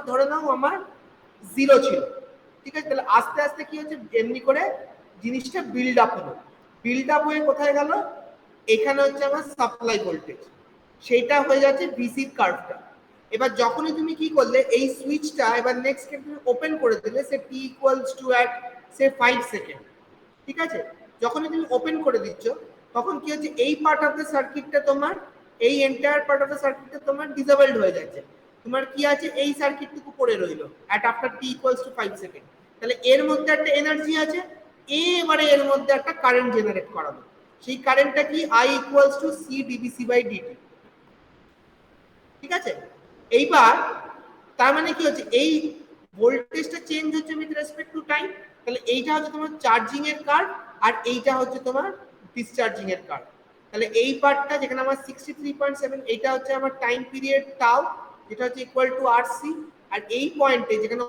ধরে নাও আমার 0 ছিল, ঠিক আছে। তাহলে আস্তে আস্তে কি হচ্ছে, এমনি করে জিনিসটা বিল্ড আপ হলো, বিল্ড আপ হয়ে কোথায় গেল, এখানে হচ্ছে আমার সাপ্লাই ভোল্টেজ, সেইটা হয়ে যাচ্ছে ভিসি কার্ভটা। এবার যখনই তুমি কি করলে, এই সুইচটা এবার নেক্সট তুমি ওপেন করে দিলে, সে t equals to at say 5 second, ঠিক আছে। যখনই তুমি ওপেন করে দিচ্ছ, তখন কি হচ্ছে, এই পার্ট অফ দ্য সার্কিটটা তোমার, এই এন্টায়ার পার্ট অফ দ্য সার্কিটটা তোমার ডিসেবলড হয়ে যাচ্ছে। তোমার কি আছে, এই সার্কিটটুকু পড়ে রইলো at after t equals to 5 second. তাহলে এর মধ্যে একটা এনার্জি আছে, এবারে এর মধ্যে একটা কারেন্ট জেনারেট করাবো, সেই কারেন্টটা কি, I equals two C dVc by dt, ঠিক আছে। এইবার তার মানে কি হচ্ছে, এই ভোল্টেজটা চেঞ্জ হচ্ছে উইথ রেসপেক্ট টু টাইম। তাহলে এইটা হচ্ছে তোমার চার্জিং এর কার্ভ, আর এইটা হচ্ছে তোমার ডিসচার্জিং এর কার্ভ। তাহলে এই পার্টটা যেখানে আমার 63.7, এইটা হচ্ছে আমার টাইম পিরিয়ড টাউ, যেটা হচ্ছে ইকুয়াল টু RC, আর এই পয়েন্টে যেখানে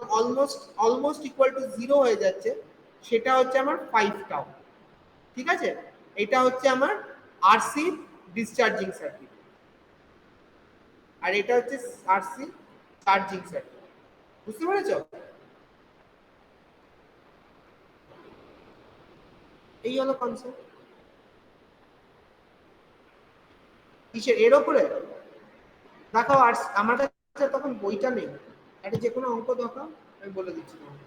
অলমোস্ট ইকুয়াল টু 0 হয়ে যাচ্ছে, সেটা হচ্ছে আমার 5 টাউ, ঠিক আছে। এটা হচ্ছে আমার RC ডিসচার্জিং সার্কিট, আর এটা হচ্ছে RC চার্জিং সার্কিট। বুঝতে পেরেছো? এই হলো কনসেপ্ট। কিসের এর উপরে দেখাও, আর আমার কাছে তখন বইটা নেই, একটা যে কোনো অঙ্ক দেখাও, আমি বলে দিচ্ছি তোমাকে।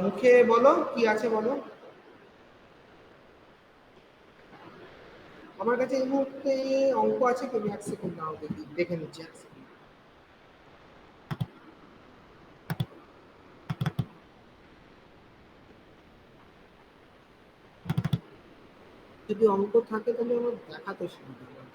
মুখে বলো কি আছে বলো। আমার কাছে এই মুহূর্তে অঙ্ক আছে, তুমি এক সেকেন্ড দাও, দেখে নিচ্ছি এক সেকেন্ড। যদি অঙ্ক থাকে তাহলে আমার দেখাতে সুবিধা হবে।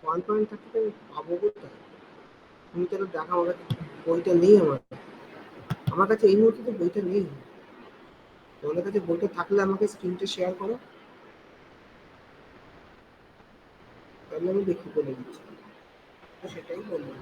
ওয়ান পয়েন্ট থার্টিটা আমি পাবো কোথায়? তুমি কেন দেখা, আমার কাছে বইটা নেই। আমার কাছে এই মুহূর্তে তো বইটা নেই। তোমাদের কাছে বইটা থাকলে আমাকে স্ক্রিনটা শেয়ার করো, তাহলে আমি দেখি বলে দিচ্ছি। তো সেটাই বললাম।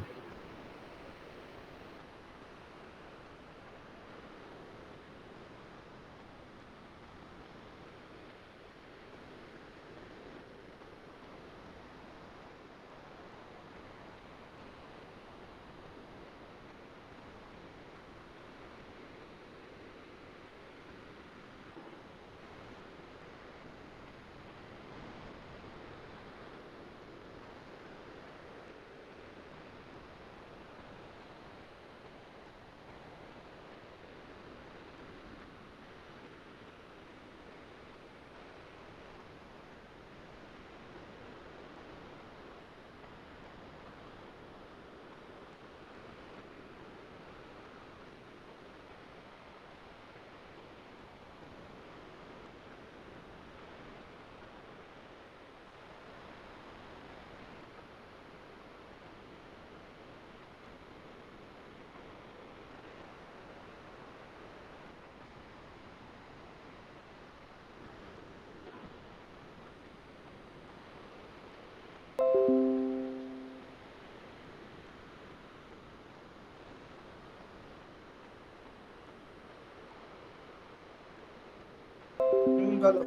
বলো,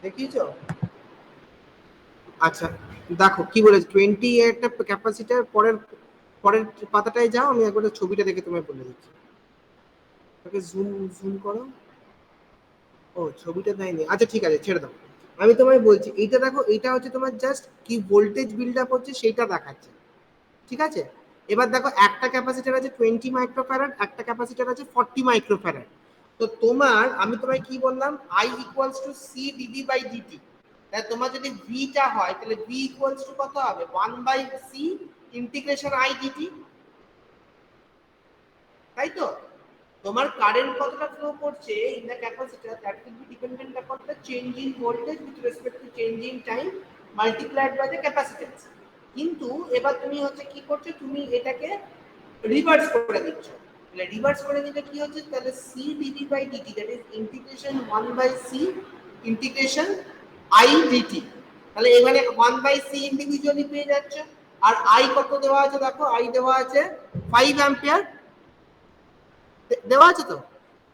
দেখিয়েছ? আচ্ছা দেখো কি বলেছে, 20 একটা ক্যাপাসিটার। পরের পরের পাতাটায় যাও, আমি একবার ছবিটা দেখে তোমায় বলে দিচ্ছি। ওকে জুম জুম করো। ও ছবিটা দেয়নি, আচ্ছা ঠিক আছে ছেড়ে দাও। আমি তোমায় বলছি, এইটা দেখো, এইটা হচ্ছে তোমার জাস্ট কি ভোল্টেজ বিল্ড আপ হচ্ছে সেটা দেখাচ্ছে, ঠিক আছে? এবার দেখো একটা ক্যাপাসিটার আছে 20 মাইক্রোফ্যারাড, একটা ক্যাপাসিটার আছে 40 মাইক্রোফ্যারাড। তো তোমার, আমি তোমায় কি বললাম, I equals to C d v by d t. তাহলে তোমার যদি ভিটা হয় তাহলে ভি ইকুয়ালস টু কত হবে, 1/c ইন্টিগ্রেশন আই ডিটি, তাই তো? তোমার কারেন্ট কতটা ফ্লো করছে in the capacitor, that will be dependent upon the change in voltage with respect to change in time multiplied by the capacitance. কিন্তু এবার তুমি হচ্ছে কি করছো, তুমি এটাকে রিভার্স করে দিচ্ছ। তাহলে রিভার্স করে দিলে কি হচ্ছে, তাহলে C d v by d t, that is integration 1/c integration I d t. তাহলে এখানে 1/c ইন্ডিভিজুয়ালি পেয়ে যাচ্ছে। আর আই কত দেওয়া আছে দেখো, আই দেওয়া আছে 5 অ্যাম্পিয়ার দেওয়া আছে। তো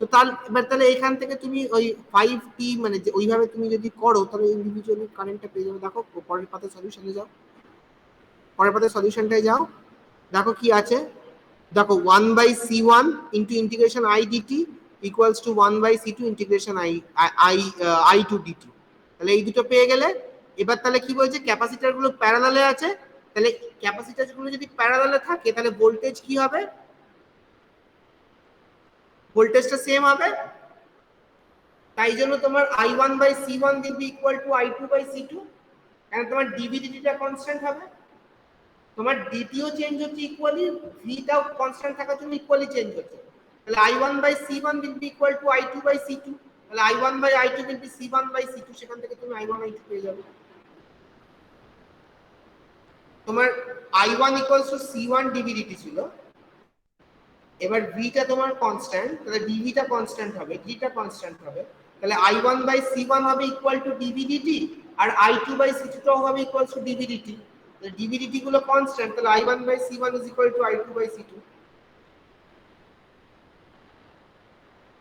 তো তাহলে এখান থেকে তুমি ওই 5t মানে ওইভাবে তুমি যদি করো তাহলে ইন্ডিভিজুয়ালি কারেন্টটা পেয়ে যাবে। দেখো পরের পাতার সলিউশনে যাও, পরের পাতার সলিউশনটায় যাও, দেখো কি আছে। দেখো 1/c1 into integration I d t equals to 1/c2 integration I two d t. তাহলে এই দুটো পেয়ে গেলে। এবার তাহলে কি বলছে, ক্যাপাসিটার গুলো প্যারালালে আছে। তাহলে ক্যাপাসিটার গুলো যদি প্যারালালে থাকে তাহলে ভোল্টেজ কি হবে, ভোল্টেজটা সেম হবে। তাই জন্য তোমার I1/C1 will be equal to I2/C2, কারণ তোমার ডিভিডিটিটা কনস্ট্যান্ট হবে। তোমার ডিটিও চেঞ্জ হচ্ছে ইকুয়ালি, ভিটাও কনস্ট্যান্ট থাকার জন্য ইকুয়ালি চেঞ্জ হচ্ছে। তাহলে I1/C1 will be equal to I2/C2, তাহলে I1/I2 will be C1/C2, সেখান থেকে তুমি I1 I2 পেয়ে যাবে। তোমার I1 equals to C1 ডিভিডিটি ছিল, এবার ভিটা তোমার কনস্ট্যান্ট, তাহলে ডিভিটা কনস্ট্যান্ট হবে, ডিটা কনস্ট্যান্ট হবে। তাহলে I1/C1 হবে ইকুয়াল টু ডিভিডিটি, আর I2/C2 হবে ইকুয়াল টু ডিভিডিটি। তাহলে ডিভিডিটি গুলো কনস্ট্যান্ট, তাহলে I1/C1 is equal two I2/C2।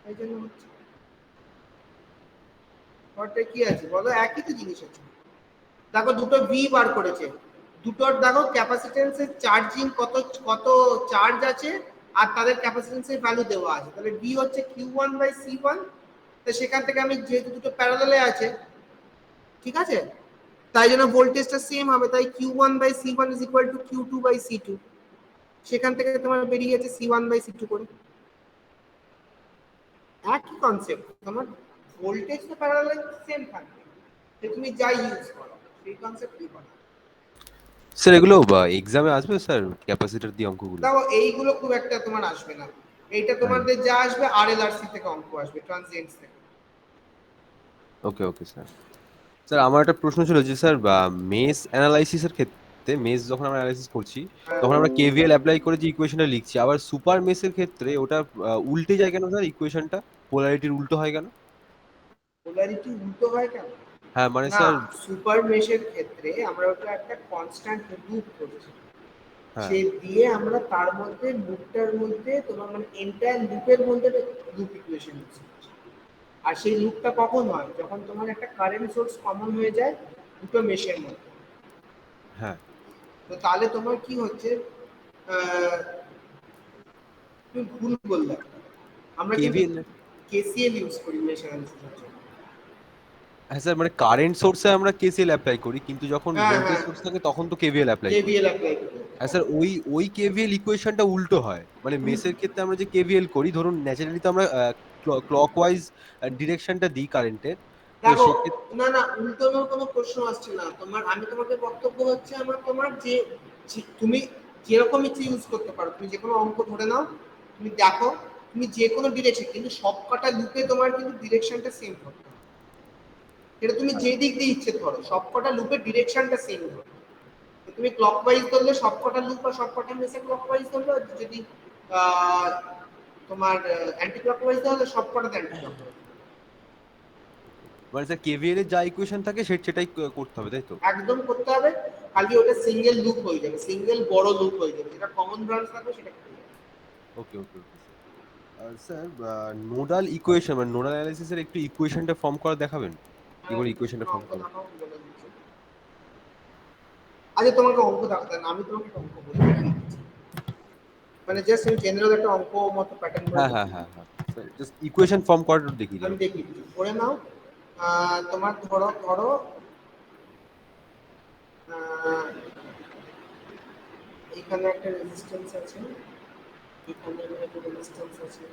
এই জন্য হচ্ছে ওটা কি আছে বলো, একই তো জিনিস আছে। দেখো দুটো ভি বার করেছে, দুটোর দেখো ক্যাপাসিট্যান্সের চার্জিং কত কত চার্জ আছে আর তাদের ক্যাপাসিট্যান্সের ভ্যালু দেওয়া আছে। তাহলে ডি হচ্ছে Q1/C1, তো সেখান থেকে আমি যেহেতু দুটো প্যারালালে আছে, ঠিক আছে, তাই জন্য ভোল্টেজটা সেম হবে, তাই Q1/C1 is equal to Q2/C2। সেখান থেকে তোমার বেরিয়ে গেছে C1/C2 করে। একই কনসেপ্ট, তোমার ভোল্টেজ তো প্যারালালে সেম থাকবে, তো তুমি যাই ইউজ করো সেই কনসেপ্টই করো। স্যার এগুলো এক্সামে আসবে স্যার, ক্যাপাসিটর দিয়ে অঙ্কগুলো? দেখো এইগুলো খুব একটা তোমার আসবে না, এইটা তোমাদের যা আসবে RLRC থেকে অঙ্ক আসবে, ট্রানজিয়েন্টস থেকে। ওকে ওকে স্যার। স্যার আমার একটা প্রশ্ন ছিল যে স্যার মেশ অ্যানালাইসিসের ক্ষেত্রে, মেশ যখন আমরা অ্যানালাইসিস করছি তখন আমরা কেভিএল অ্যাপ্লাই করে যে ইকুয়েশনটা লিখছি, আবার সুপার মেশের ক্ষেত্রে ওটা উল্টে যায় কেন স্যার? ইকুয়েশনটা পোলারিটির উল্টো হয় কেন? পোলারিটি উল্টো হয় কেন? হ্যাঁ মানে না, স্যার। সুপার মেশের ক্ষেত্রে আমরা ওটা একটা কনস্ট্যান্ট লুপ করছি, হ্যাঁ সে দিয়ে আমরা তার মধ্যে লুপটার মধ্যে তোমার মানে এন্টায়ার লুপের মধ্যে লুপ ইকুয়েশন ইউজ করছি। আর সেই লুপটা কখন হয়? যখন তোমার একটা কারেন্ট সোর্স কমন হয়ে যায় দুটো মেশের মধ্যে। হ্যাঁ তো তাহলে তোমার কি হচ্ছে, তুমি ভুল বললে, আমরা কিন্তু কেভিএল। KCL ইউজ করি মেশ অ্যানালিসিসের জন্য। হ্যাঁ স্যার, মানে কারেন্ট সোর্সে আমরা কেসিএল অ্যাপ্লাই করি, কিন্তু যখন হ্যাঁ ভোল্টেজ হ্যাঁ, সোর্স থাকে তখন তো কেভিএল অ্যাপ্লাই করি। KVL অ্যাপ্লাই করি। হ্যাঁ স্যার, ওই ওই কেভিএল ইকুয়েশনটা উল্টো হয়, মানে মেসের ক্ষেত্রে আমরা যে কেভিএল করি, ধরুন ন্যাচারালি তো আমরা ক্লকওয়াইজ ডিরেকশনটা দিই কারেন্টের, তো দেখো, সেক্ষেত্রে। না না, উল্টোনোর কোনো প্রশ্ন আসছে না তোমার। আমি তোমাকে বক্তব্য হচ্ছে আমার, তোমার যে তুমি যেরকম ইচ্ছে ইউজ করতে পারো, তুমি যে কোনো অঙ্ক ধরে নাও, তুমি দেখো, তুমি যে কোনো ডিরেকশন, কিন্তু সবকটা লুপে তোমার কিন্তু ডিরেকশনটা সেম হবে। এটা তুমি যে দিক দিয়ে ইচ্ছে ধরো, সবকটা লুপের ডিরেকশনটা সেম হবে। তুমি ক্লকওয়াইজ ধরলে সবকটা লুপ আর সবকটা মেসে ক্লকওয়াইজ ধরলে, যদি তোমার অ্যান্টি ক্লকওয়াইজ ধরলে সবকটাতে অ্যান্টি ক্লকওয়াইজ। মানে স্যার কেভিএল এর যা ইকুয়েশন থাকে সেটাই করতে হবে, তাই তো? একদম করতে হবে, খালি ওটা সিঙ্গেল লুপ হয়ে যাবে, সিঙ্গেল বড় লুপ হয়ে যাবে, যেটা কমন ব্রাঞ্চ থাকবে সেটা কেটে যাবে। Okay okay okay sir. Sir nodal equation মানে নোডাল অ্যানালাইসিসের একটু ইকুয়েশনটা ফর্ম করা দেখাবেন, কি করে ইকুয়েশনটা ফর্ম অঙ্ক করবেন? দেখাও, বলে দিচ্ছি। আচ্ছা তোমাকে অঙ্ক দেখাতে না, আমি তোমাকে একটা অঙ্ক বলে দিচ্ছি, মানে জাস্ট আমি জেনারেল একটা অঙ্ক মতো প্যাটার্ন করে হ্যাঁ হ্যাঁ দেখিয়ে হ্যাঁ দিচ্ছি। হ্যাঁ স্যার, জাস্ট ইকুয়েশন ফর্ম করাটা দেখিয়ে দিন। আমি দেখিয়ে দিচ্ছি, করে নাও। তোমার ধরো ধরো এখানে একটা রেজিস্ট্যান্স আছে, এখানে একটা রেজিস্ট্যান্স আছে,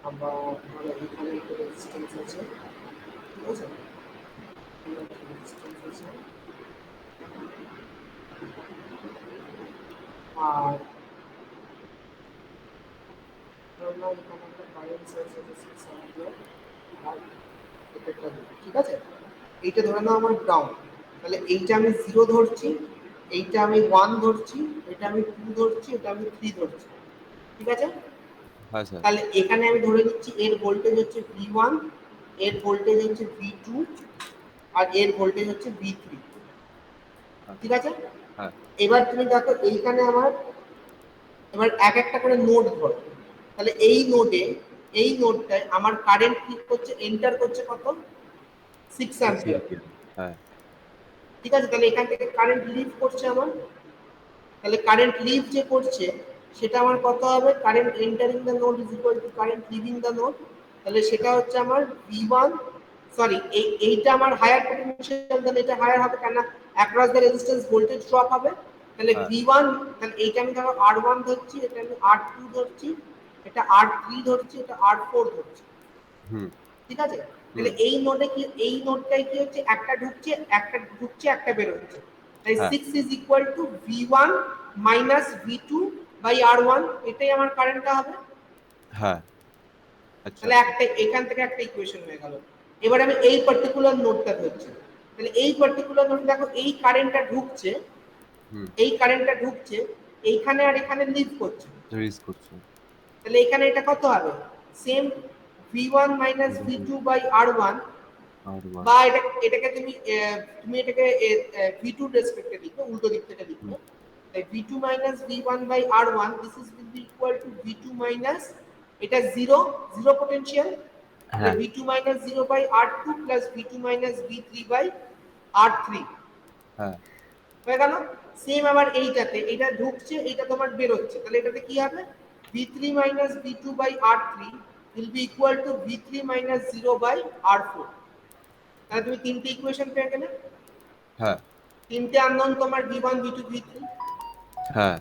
আবার ধরো এখানে একটা রেজিস্ট্যান্স আছে, ঠিক আছে, এখানে একটা রেজিস্ট্যান্স আছে, আর ধরো নাও এখানে একটা কারেন্ট সোর্স আছে 6 অ্যাম্পিয়ার, আর এটা একটা loop, ঠিক আছে। এইটা ধরে নাও আমার গ্রাউন্ড, তাহলে এইটা আমি 0 ধরছি, এইটা আমি 1 ধরছি, এটা আমি 2 ধরছি, এটা আমি 3 ধরছি, ঠিক আছে। হ্যাঁ স্যার। তাহলে এখানে আমি ধরে নিচ্ছি এর ভোল্টেজ হচ্ছে V1, এর ভোল্টেজ হচ্ছে V2, আর এর ভোল্টেজ হচ্ছে V3, ঠিক আছে। হ্যাঁ এবার তুমি দেখো এইখানে আমার, এবার এক একটা করে নোড ধরো, তাহলে এই নোডে, এই নোডটায় আমার কারেন্ট কি করছে, এন্টার করছে কত, 6 অ্যাম্পিয়ার, হ্যাঁ ঠিক আছে। তাহলে এখান থেকে কারেন্ট লিভ করছে আমার, তাহলে কারেন্ট লিভ যে করছে সেটা আমার কত হবে, current entering the node is equal two current living the node, তাহলে সেটা হচ্ছে আমার V1, সরি এইটা আমার হায়ার পোটেনশিয়াল, তাহলে এটা হায়ার হবে কেন, across the resistance voltage drop হবে, তাহলে হ্যাঁ। V1, তাহলে এইটা আমি ধরো R1 ধরছি, এটা আমি R2 ধরছি, এটা R3 ধরছি, এটা R4 ধরছি, হুম ঠিক আছে। তাহলে এই নোডে কি, এই নোডটাই কি হচ্ছে, একটা ঢুকছে একটা বের হচ্ছে, তাই হ্যাঁ। 6 is equal to V1 minus V2 by R1, এটাই আমার কারেন্টটা হবে। হ্যাঁ আচ্ছা। তাহলে একটা এখান থেকে একটা ইকুয়েশন হয়ে গেল। এবার আমি এই পার্টিকুলার নোডটা ধরছি, তাহলে এই পার্টিকুলার নোড দেখো এই কারেন্টটা ঢুকছে, হুম এই কারেন্টটা ঢুকছে এইখানে আর এখানে লিভ করছে, রিস্ক করছে। তাহলে এখানে এটা কত হবে, same V1 minus V2 by R1, আর বা এটাকে তুমি তুমি এটাকে V2 রেসপেক্টে লিখো, উল্টো দিক থেকে লিখো, তাই V2 minus V1 by R1, this is will be equal to V2 minus, এটা 0 potential, হ্যাঁ V2 minus 0 by R2 plus V2 minus V3 by R3, হ্যাঁ হয়ে গেল। সেম আবার এইটাতে, এটা ঢুকছে, এটা তোমার বেরোচ্ছে, তাহলে এটাতে কি হবে, v3 minus v2 by r3 will be equal to v3 minus 0 by r4। তাহলে তুমি তিনটে ইকুয়েশন পেয়ে গেলে, হ্যাঁ তিনটে আননোন তোমার v1 v2 v3, হ্যাঁ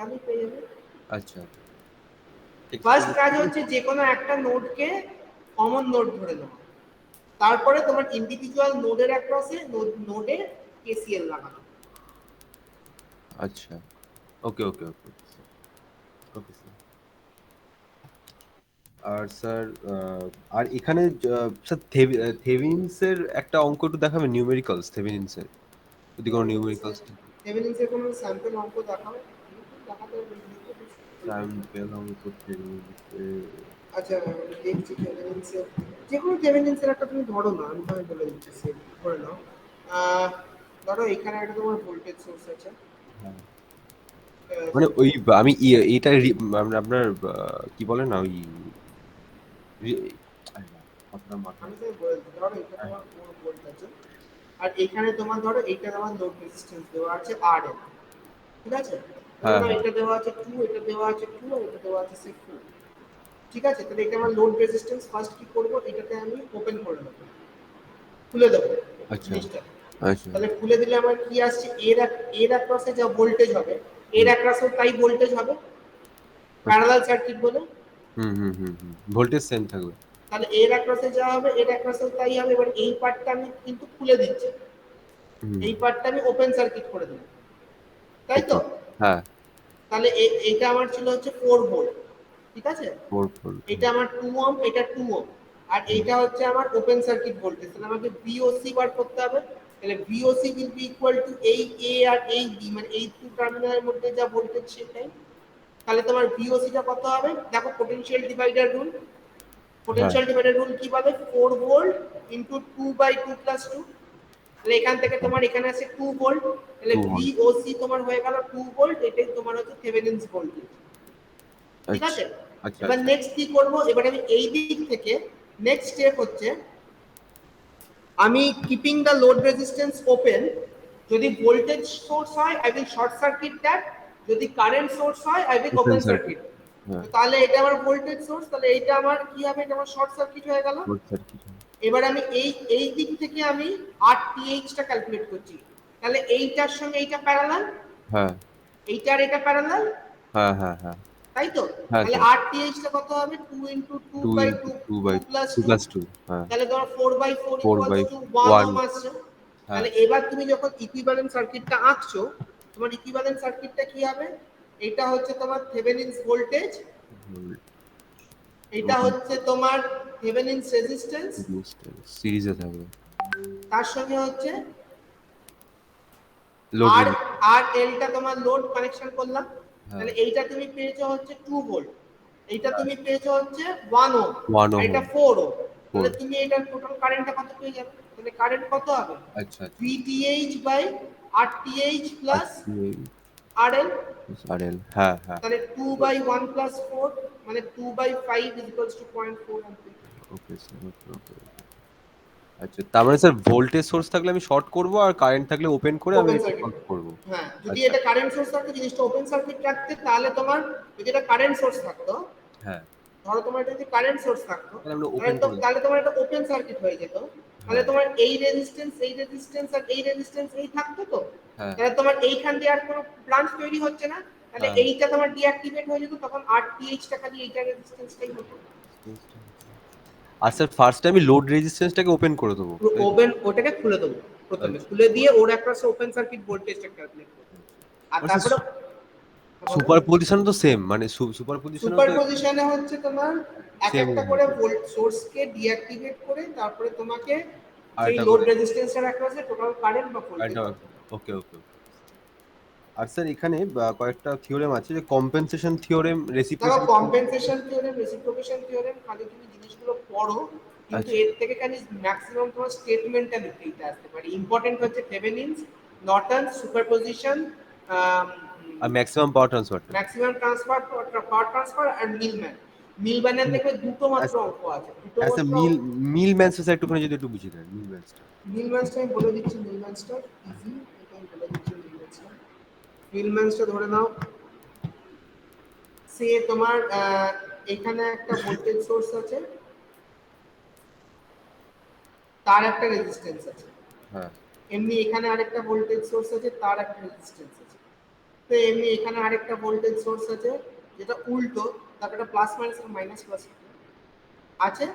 আমি পেয়ে যাবে। আচ্ছা ফার্স্ট কাজ হচ্ছে যে কোনো একটা নোডকে কমন নোড ধরে নেওয়া, তারপরে তোমার ইন্ডিভিজুয়াল নোডের অ্যাক্রসে নোডে কেসিএল লাগানো। আচ্ছা ওকে ওকে ওকে ওকে স্যার। আর স্যার আর এখানে স্যার থেভেনিনসের একটা অঙ্ক একটু দেখাবেন, নিউমেরিক্যালস থেভেনিনসের, যদি কোনো নিউমেরিক্যালস থেভেনিনসের কোনো স্যাম্পল অঙ্ক দেখাও, দেখাতে হবে। স্যাম্পল অঙ্ক থেভেনিনসের। আচ্ছা আমি দেখছি থেভেনিনসের, যে কোনো থেভেনিনসের একটা তুমি ধরো না, আমি তোমায় বলে দিচ্ছি, সেভ করে নাও। ধরো এখানে একটা তোমার ভোল্টেজ সোর্স আছে, মানে ওই আমি এটা মানে আপনার কি বলে না ওই আপনার মাথায় আমি তোমায় বলে দিচ্ছি, ধরো এটা তোমার 4 ভোল্ট আছে, আর এখানে তোমার ধরো এইটা তোমার লোড রেজিস্ট্যান্স দেওয়া আছে RL, ঠিক আছে? হ্যাঁ, ধরো হ্যাঁ। এটা দেওয়া আছে 2, এটা দেওয়া আছে 2, আর এটা দেওয়া আছে 6, ঠিক আছে? তাহলে এটা আমার লোড রেজিস্ট্যান্স, ফার্স্ট কি করব, এটাতে আমি ওপেন করে দেব, খুলে দেব আচ্ছা জিনিসটা। আচ্ছা তাহলে খুলে দিলে আমার কি আসছে, এর অ্যাক্রসে যা ভোল্টেজ হবে, এর অ্যাক্রসেও তাই ভোল্টেজ হবে, প্যারালাল সার্কিট বলে। ভোল্টেজ সেম থাকবে। তাহলে এর অ্যাক্রসে যা হবে, এর অ্যাক্রসেও তাই হবে। এবার এই পার্টটা আমি কিন্তু খুলে দিচ্ছি, হুম এই পার্টটা আমি ওপেন সার্কিট করে দিলাম, তাই তো? হ্যাঁ তাহলে এইটা আমার ছিল হচ্ছে 4 ভোল্ট, ঠিক আছে? 4 ভোল্ট। এটা আমার 2 ওহম, এটা 2 ওহম, আর এইটা হচ্ছে আমার ওপেন সার্কিট ভোল্টেজ। তাহলে আমাকে VOC বার করতে হবে। তাহলে VOC will be equal to এই A আর এই B, মানে এই দুটো টার্মিনালের মধ্যে যা ভোল্টেজ সেটাই। তাহলে তোমার VOC টা কত হবে, দেখো potential divider rule, potential divider rule কি বলে, 4 ভোল্ট ইনটু 2 বাই 2 প্লাস 2। তাহলে এখান থেকে তোমার এখানে আছে 2 ভোল্ট, তাহলে 2 ভোল্ট। VOC তোমার হয়ে গেল 2 ভোল্ট, এটাই তোমার হচ্ছে থেভেনিনস ভোল্টেজ, ঠিক আছে? আচ্ছা এবার নেক্সট কি করব, এবার আমি এই দিক থেকে নেক্সট স্টেপ হচ্ছে আমি keeping the load resistance open, যদি ভোল্টেজ সোর্স হয় I will short circuit that, যদি কারেন্ট সোর্স হয় আই উইল ওপেন সার্কিট। হ্যাঁ তাহলে এটা আমার ভোল্টেজ সোর্স, তাহলে এইটা আমার কি হবে, এটা আমার শর্ট সার্কিট হয়ে গেল। Short circuit. এবার আমি এই দিক থেকে আমি RTH টা ক্যালকুলেট করছি, তাহলে এইটার সঙ্গে এইটা প্যারালাল, হ্যাঁ এইটা আর এটা প্যারালাল, হ্যাঁ হ্যাঁ হ্যাঁ তাই তো? হ্যাঁ, তাহলে স্যার। RTH টা কত হবে, 2 into 2 2 by into 2, 2 by 2 plus 2 2, plus 2 হ্যাঁ তাহলে তোমার 4 by 4 4 equals by to 1 1 ohm আসছে। হ্যাঁ তাহলে এবার তুমি যখন ইকুইভ্যালেন্ট সার্কিটটা আঁকছো, তোমার ইকুইভ্যালেন্ট সার্কিটটা কি হবে, এটা হচ্ছে তোমার থেভেনিনস ভোল্টেজ, এটা হচ্ছে তোমার থেভেনিনস রেজিস্ট্যান্স, সিরিজে থাকবে তার সঙ্গে হচ্ছে লোড আর আর এলটা তোমার লোড কানেকশন করলাম। হ্যাঁ। তাহলে এইটা তুমি পেয়েছো হচ্ছে 2 ভোল্ট, এইটা তুমি পেয়েছো হচ্ছে 1 ওহম, 1 আর ওহম। এটা 4 ওহম। তাহলে 4 তুমি এটার টোটাল কারেন্টটা কত পেয়ে যাবে, তাহলে কারেন্ট কত হবে, আচ্ছা VTH by RTH plus RL, RL হ্যাঁ হ্যাঁ তাহলে 2 বাই 1 প্লাস 4 মানে 2 by 5 equals to 0.4 ampere. Okay sir okay আচ্ছা তার মানে স্যার ভোল্টেজ সোর্স থাকলে আমি শর্ট করব আর কারেন্ট থাকলে ওপেন করে আমি ওপেন সার্কিট, শর্ট করব। হ্যাঁ, যদি আচ্ছা। এটা কারেন্ট সোর্স থাকতো জিনিসটা ওপেন সার্কিট রাখতে, তাহলে তোমার যদি এটা কারেন্ট সোর্স থাকতো, হ্যাঁ ধরো তোমার এটা যদি কারেন্ট সোর্স থাকতো, তাহলে আমরা ওপেন করে তাহলে তোমার এটা ওপেন সার্কিট হয়ে যেত। তাহলে তোমার এই রেজিস্ট্যান্স আর এই রেজিস্ট্যান্স এই থাকতো তো, হ্যাঁ তাহলে তোমার এইখান দিয়ে আর কোনো ব্রাঞ্চ তৈরি হচ্ছে না, তাহলে হ্যাঁ। এইটা তোমার ডিঅ্যাক্টিভেট হয়ে যেত, তখন RTH টা খালি এইটা রেজিস্ট্যান্সটাই হতো। আর স্যার ফার্স্টে আমি লোড রেজিস্ট্যান্সটাকে ওপেন করে দেবো। পুরো ওপেন, ওটাকে খুলে দেবো প্রথমে, আচ্ছা। খুলে দিয়ে ওর একটা ওপেন সার্কিট ভোল্টেজটা ক্যালকুলেট করব, আর আচ্ছা, তারপরে সুপারপজিশন তো সেম মানে সুপারপজিশন সুপারপজিশনে হচ্ছে তোমার এক Same একটা করে ভোল্ট সোর্সকে ডিঅ্যাক্টিভেট করে তারপরে তোমাকে সেই আরেকটা লোড করে রেজিস্ট্যান্সের অ্যাক্রসে টোটাল কারেন্ট বা ভোল্টেজ। ওকে ওকে আর স্যার এখানে কয়েকটা থিওরেম আছে, যে কম্পেনসেশন থিওরেম, দেখো রেসিপ্রোসিটি কম্পেনসেশন থিওরেম, রেসিপ্রোকেশন থিওরেম, খালি তুমি জিনিসগুলো পড়ো, কিন্তু আচ্ছা। এর থেকে খালি ম্যাক্সিমাম তোমার স্টেটমেন্টটা লিখতে আসতে পারে। ইম্পর্টেন্ট হচ্ছে থেভেনিনস, নর্টন, সুপারপজিশন, আর maximum power transfer. Maximum transfer, power transfer আর মিলম্যান। মিলম্যানের দেখবে দুটো মাত্র অঙ্ক আছে, দুটো আচ্ছা মাত্র। মিলম্যান স্যার একটুখানি যদি একটু বুঝিয়ে দেন মিলম্যানসটা। মিলম্যানসটা আমি বলে দিচ্ছি, মিলম্যানসটা ইজি, এটা আমি বলে দিচ্ছি। ফিলম্যান্সটা ধরে নাও, সে তোমার এখানে একটা ভোল্টেজ সোর্স আছে, তার একটা রেজিস্ট্যান্স আছে, হ্যাঁ এমনি এখানে আরেকটা ভোল্টেজ সোর্স আছে, তার একটা রেজিস্ট্যান্স আছে, তো এমনি এখানে আরেকটা ভোল্টেজ সোর্স আছে যেটা উল্টো, তার একটা প্লাস মাইনাস মাইনাস প্লাস আছে,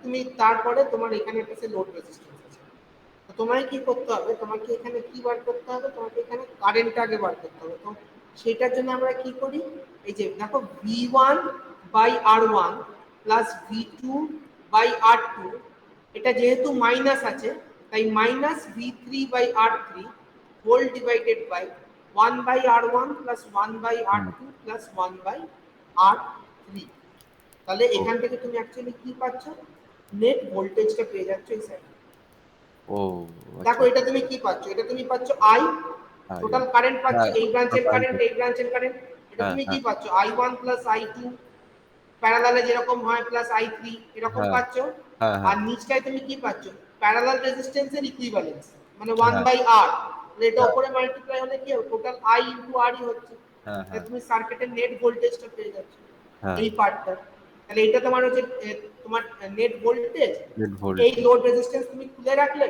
তুমি তারপরে তোমার এখানে একটা সে লোড রেজিস্ট্যান্স আছে। তো তোমায় কি করতে হবে, তোমাকে এখানে কি বার করতে হবে, তোমাকে এখানে কারেন্টটা আগে বার করতে হবে। তো সেটার জন্য আমরা কি করি, এই যে দেখো V1 by R1 plus V2 by R2, এটা যেহেতু মাইনাস আছে তাই minus V3 by R3 whole divided by 1 by R1 plus 1 by R2 plus 1 by R3। তাহলে এখান থেকে তুমি অ্যাকচুয়ালি কি পাচ্ছ, নেট ভোল্টেজটা পেয়ে যাচ্ছ এই সাইডে। ও দেখো আচ্ছা এটা তুমি কি পাচ্ছ, এটা তুমি পাচ্ছ I, হ্যাঁ টোটাল কারেন্ট পাচ্ছ, হ্যাঁ এই ব্রাঞ্চের current কারেন্ট, এই ব্রাঞ্চের কারেন্ট, এটা হ্যাঁ তুমি কি হ্যাঁ পাচ্ছ I1 প্লাস I2 প্যারালালে যেরকম হয় প্লাস I3 এরকম হ্যাঁ পাচ্ছ। হ্যাঁ আর হ্যাঁ নিচটায় তুমি কি পাচ্ছ, প্যারালাল রেজিস্ট্যান্সের ইকুইভ্যালেন্স মানে 1 হ্যাঁ বাই R, এটা হ্যাঁ উপরে মাল্টিপ্লাই হলে কি হবে, টোটাল I ইনটু R ই হচ্ছে, হ্যাঁ তাহলে হ্যাঁ তুমি সার্কিটের নেট ভোল্টেজটা পেয়ে যাচ্ছ হ্যাঁ এই পার্টটা। তাহলে এটা তোমার হচ্ছে তোমার নেট ভোল্টেজ। নেট এই ভোল্টেজ লোড রেজিস্ট্যান্স তুমি খুলে রাখলে,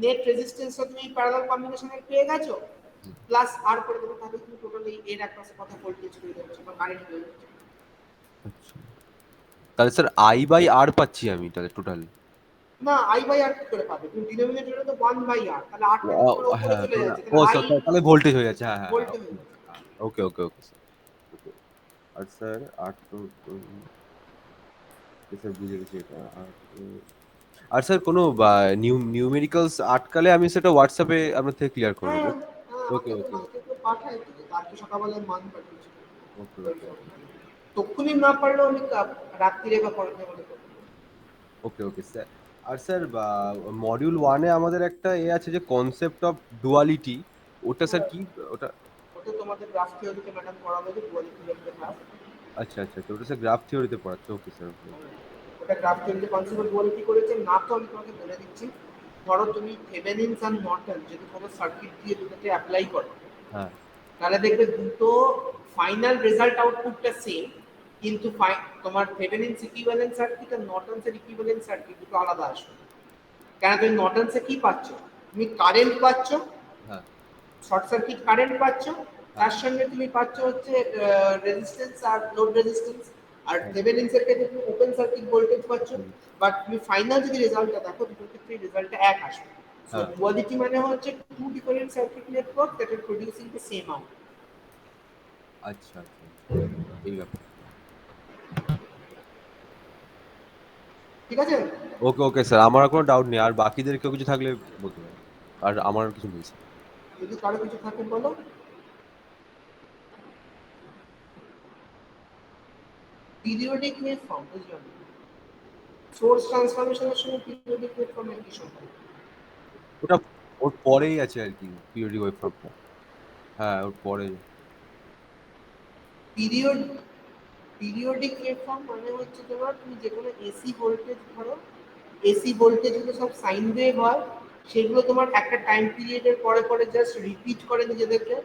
নেট রেজিস্ট্যান্সটা তুমি প্যারালাল কম্বিনেশনে পেয়ে গেছো, প্লাস আর করে দেবো, তাহলে তুমি টোটাল এই এর একপাশে কত ভোল্টেজ পেয়ে যাচ্ছ বা কারেন্ট পেয়ে যাচ্ছ। আচ্ছা তাহলে স্যার আই বাই আর পাচ্ছি আমি তাহলে টোটাল না I বাই R কি করে পাবে, তুমি ডিনোমিনেটরে তো 1 বাই R, তাহলে R টা তোমার উপরে হ্যাঁ চলে যাচ্ছে, ও তাহলে I তাহলে ভোল্টেজ হয়ে যাচ্ছে হ্যাঁ হ্যাঁ হ্যাঁ ভোল্ট হয়ে যাচ্ছে। ওকে ওকে ওকে স্যার ওকে আর স্যার আট তো স্যার বুঝে গেছি এটা আর স্যার কোনো নিউমেরিক্যালস আটকালে আমি সেটা হোয়াটসঅ্যাপে আপনার থেকে ক্লিয়ার করে হ্যাঁ নেবো হ্যাঁ, ওকে আমাকে তো ওকে কালকে তো পাঠাই দিতে, কালকে সকালবেলায় মান পাঠিয়েছি। ওকে ওকে তখনই না পারলেও আমি রাত্রিরে বা পরের দিন মনে করবো। ওকে ওকে স্যার আর স্যার মডিউল ওয়ানে আমাদের একটা আছে যে কনসেপ্ট অফ ডুয়ালিটি ওটা স্যার কি ওটা ওটা তোমাদের গ্রাফ থিওরিতে ম্যাডাম পড়াবে, যে ডুয়ালিটি অফ দ্য গ্রাফ। আচ্ছা আচ্ছা আচ্ছা ওটা স্যার গ্রাফ থিওরিতে পড়াচ্ছে ওকে স্যার ওকে ওটা গ্রাফ থিওরিতে কনসেপ্ট অফ ডুয়ালিটি করেছে না, তো আমি তোমাকে বলে দিচ্ছি। ধরো তুমি থেভেনিনস আর নর্টন যদি কোনো সার্কিট দিয়ে দুটোকে অ্যাপ্লাই করো, হ্যাঁ তাহলে দেখবে দুটো ফাইনাল রেজাল্ট আউটপুটটা সেম, কিন্তু তোমার থেভেনিনস ইকুইভ্যালেন্ট সার্কিট আর নর্টনস এর ইকুইভ্যালেন্ট সার্কিট দুটো আলাদা আসবে। কেন, তুমি নর্টনসে কি পাচ্ছ, তুমি কারেন্ট পাচ্ছ, হ্যাঁ শর্ট সার্কিট কারেন্ট পাচ্ছ, হ্যাঁ তার সঙ্গে তুমি পাচ্ছ হচ্ছে রেজিস্ট্যান্স আর লোড রেজিস্ট্যান্স। আর হ্যাঁ থেভেনিনস এর ক্ষেত্রে তুমি ওপেন সার্কিট ভোল্টেজ পাচ্ছ, বাট তুমি ফাইনাল যদি রেজাল্টটা দেখো দুটোর ক্ষেত্রে রেজাল্টটা এক আসবে। সো হ্যাঁ ডুয়ালিটি মানে হচ্ছে two different circuit network that are producing the same output. আচ্ছা আচ্ছা এই ব্যাপার ঠিক আছে, ওকে ওকে স্যার আমার আর কোনো ডাউট নেই আর বাকিদের কেউ কিছু থাকলে বলতে পারেন আর আমার কিছু নেই স্যার যদি কারো কিছু থাকে বলো। পিরিয়ডিক ওয়েভফর্ম বুঝলাম, সোর্স ট্রান্সফরমেশনের সঙ্গে পিরিয়ডিক ওয়েভফর্মের কি সম্পর্ক? ওটা ওর পরেই আছে আর কি পিরিয়ডিক ওয়েভফর্মটা হ্যাঁ ওর পরে পিরিয়ড পিরিয়ডিক ওয়েভফর্ম মানে হচ্ছে তোমার, তুমি যে কোনো এসি ভোল্টেজ ধরো, এসি ভোল্টেজ গুলো সব সাইন ওয়েভ হয়, সেগুলো তোমার একটা টাইম পিরিয়ডের পরে পরে জাস্ট রিপিট করে নিজেদেরকে,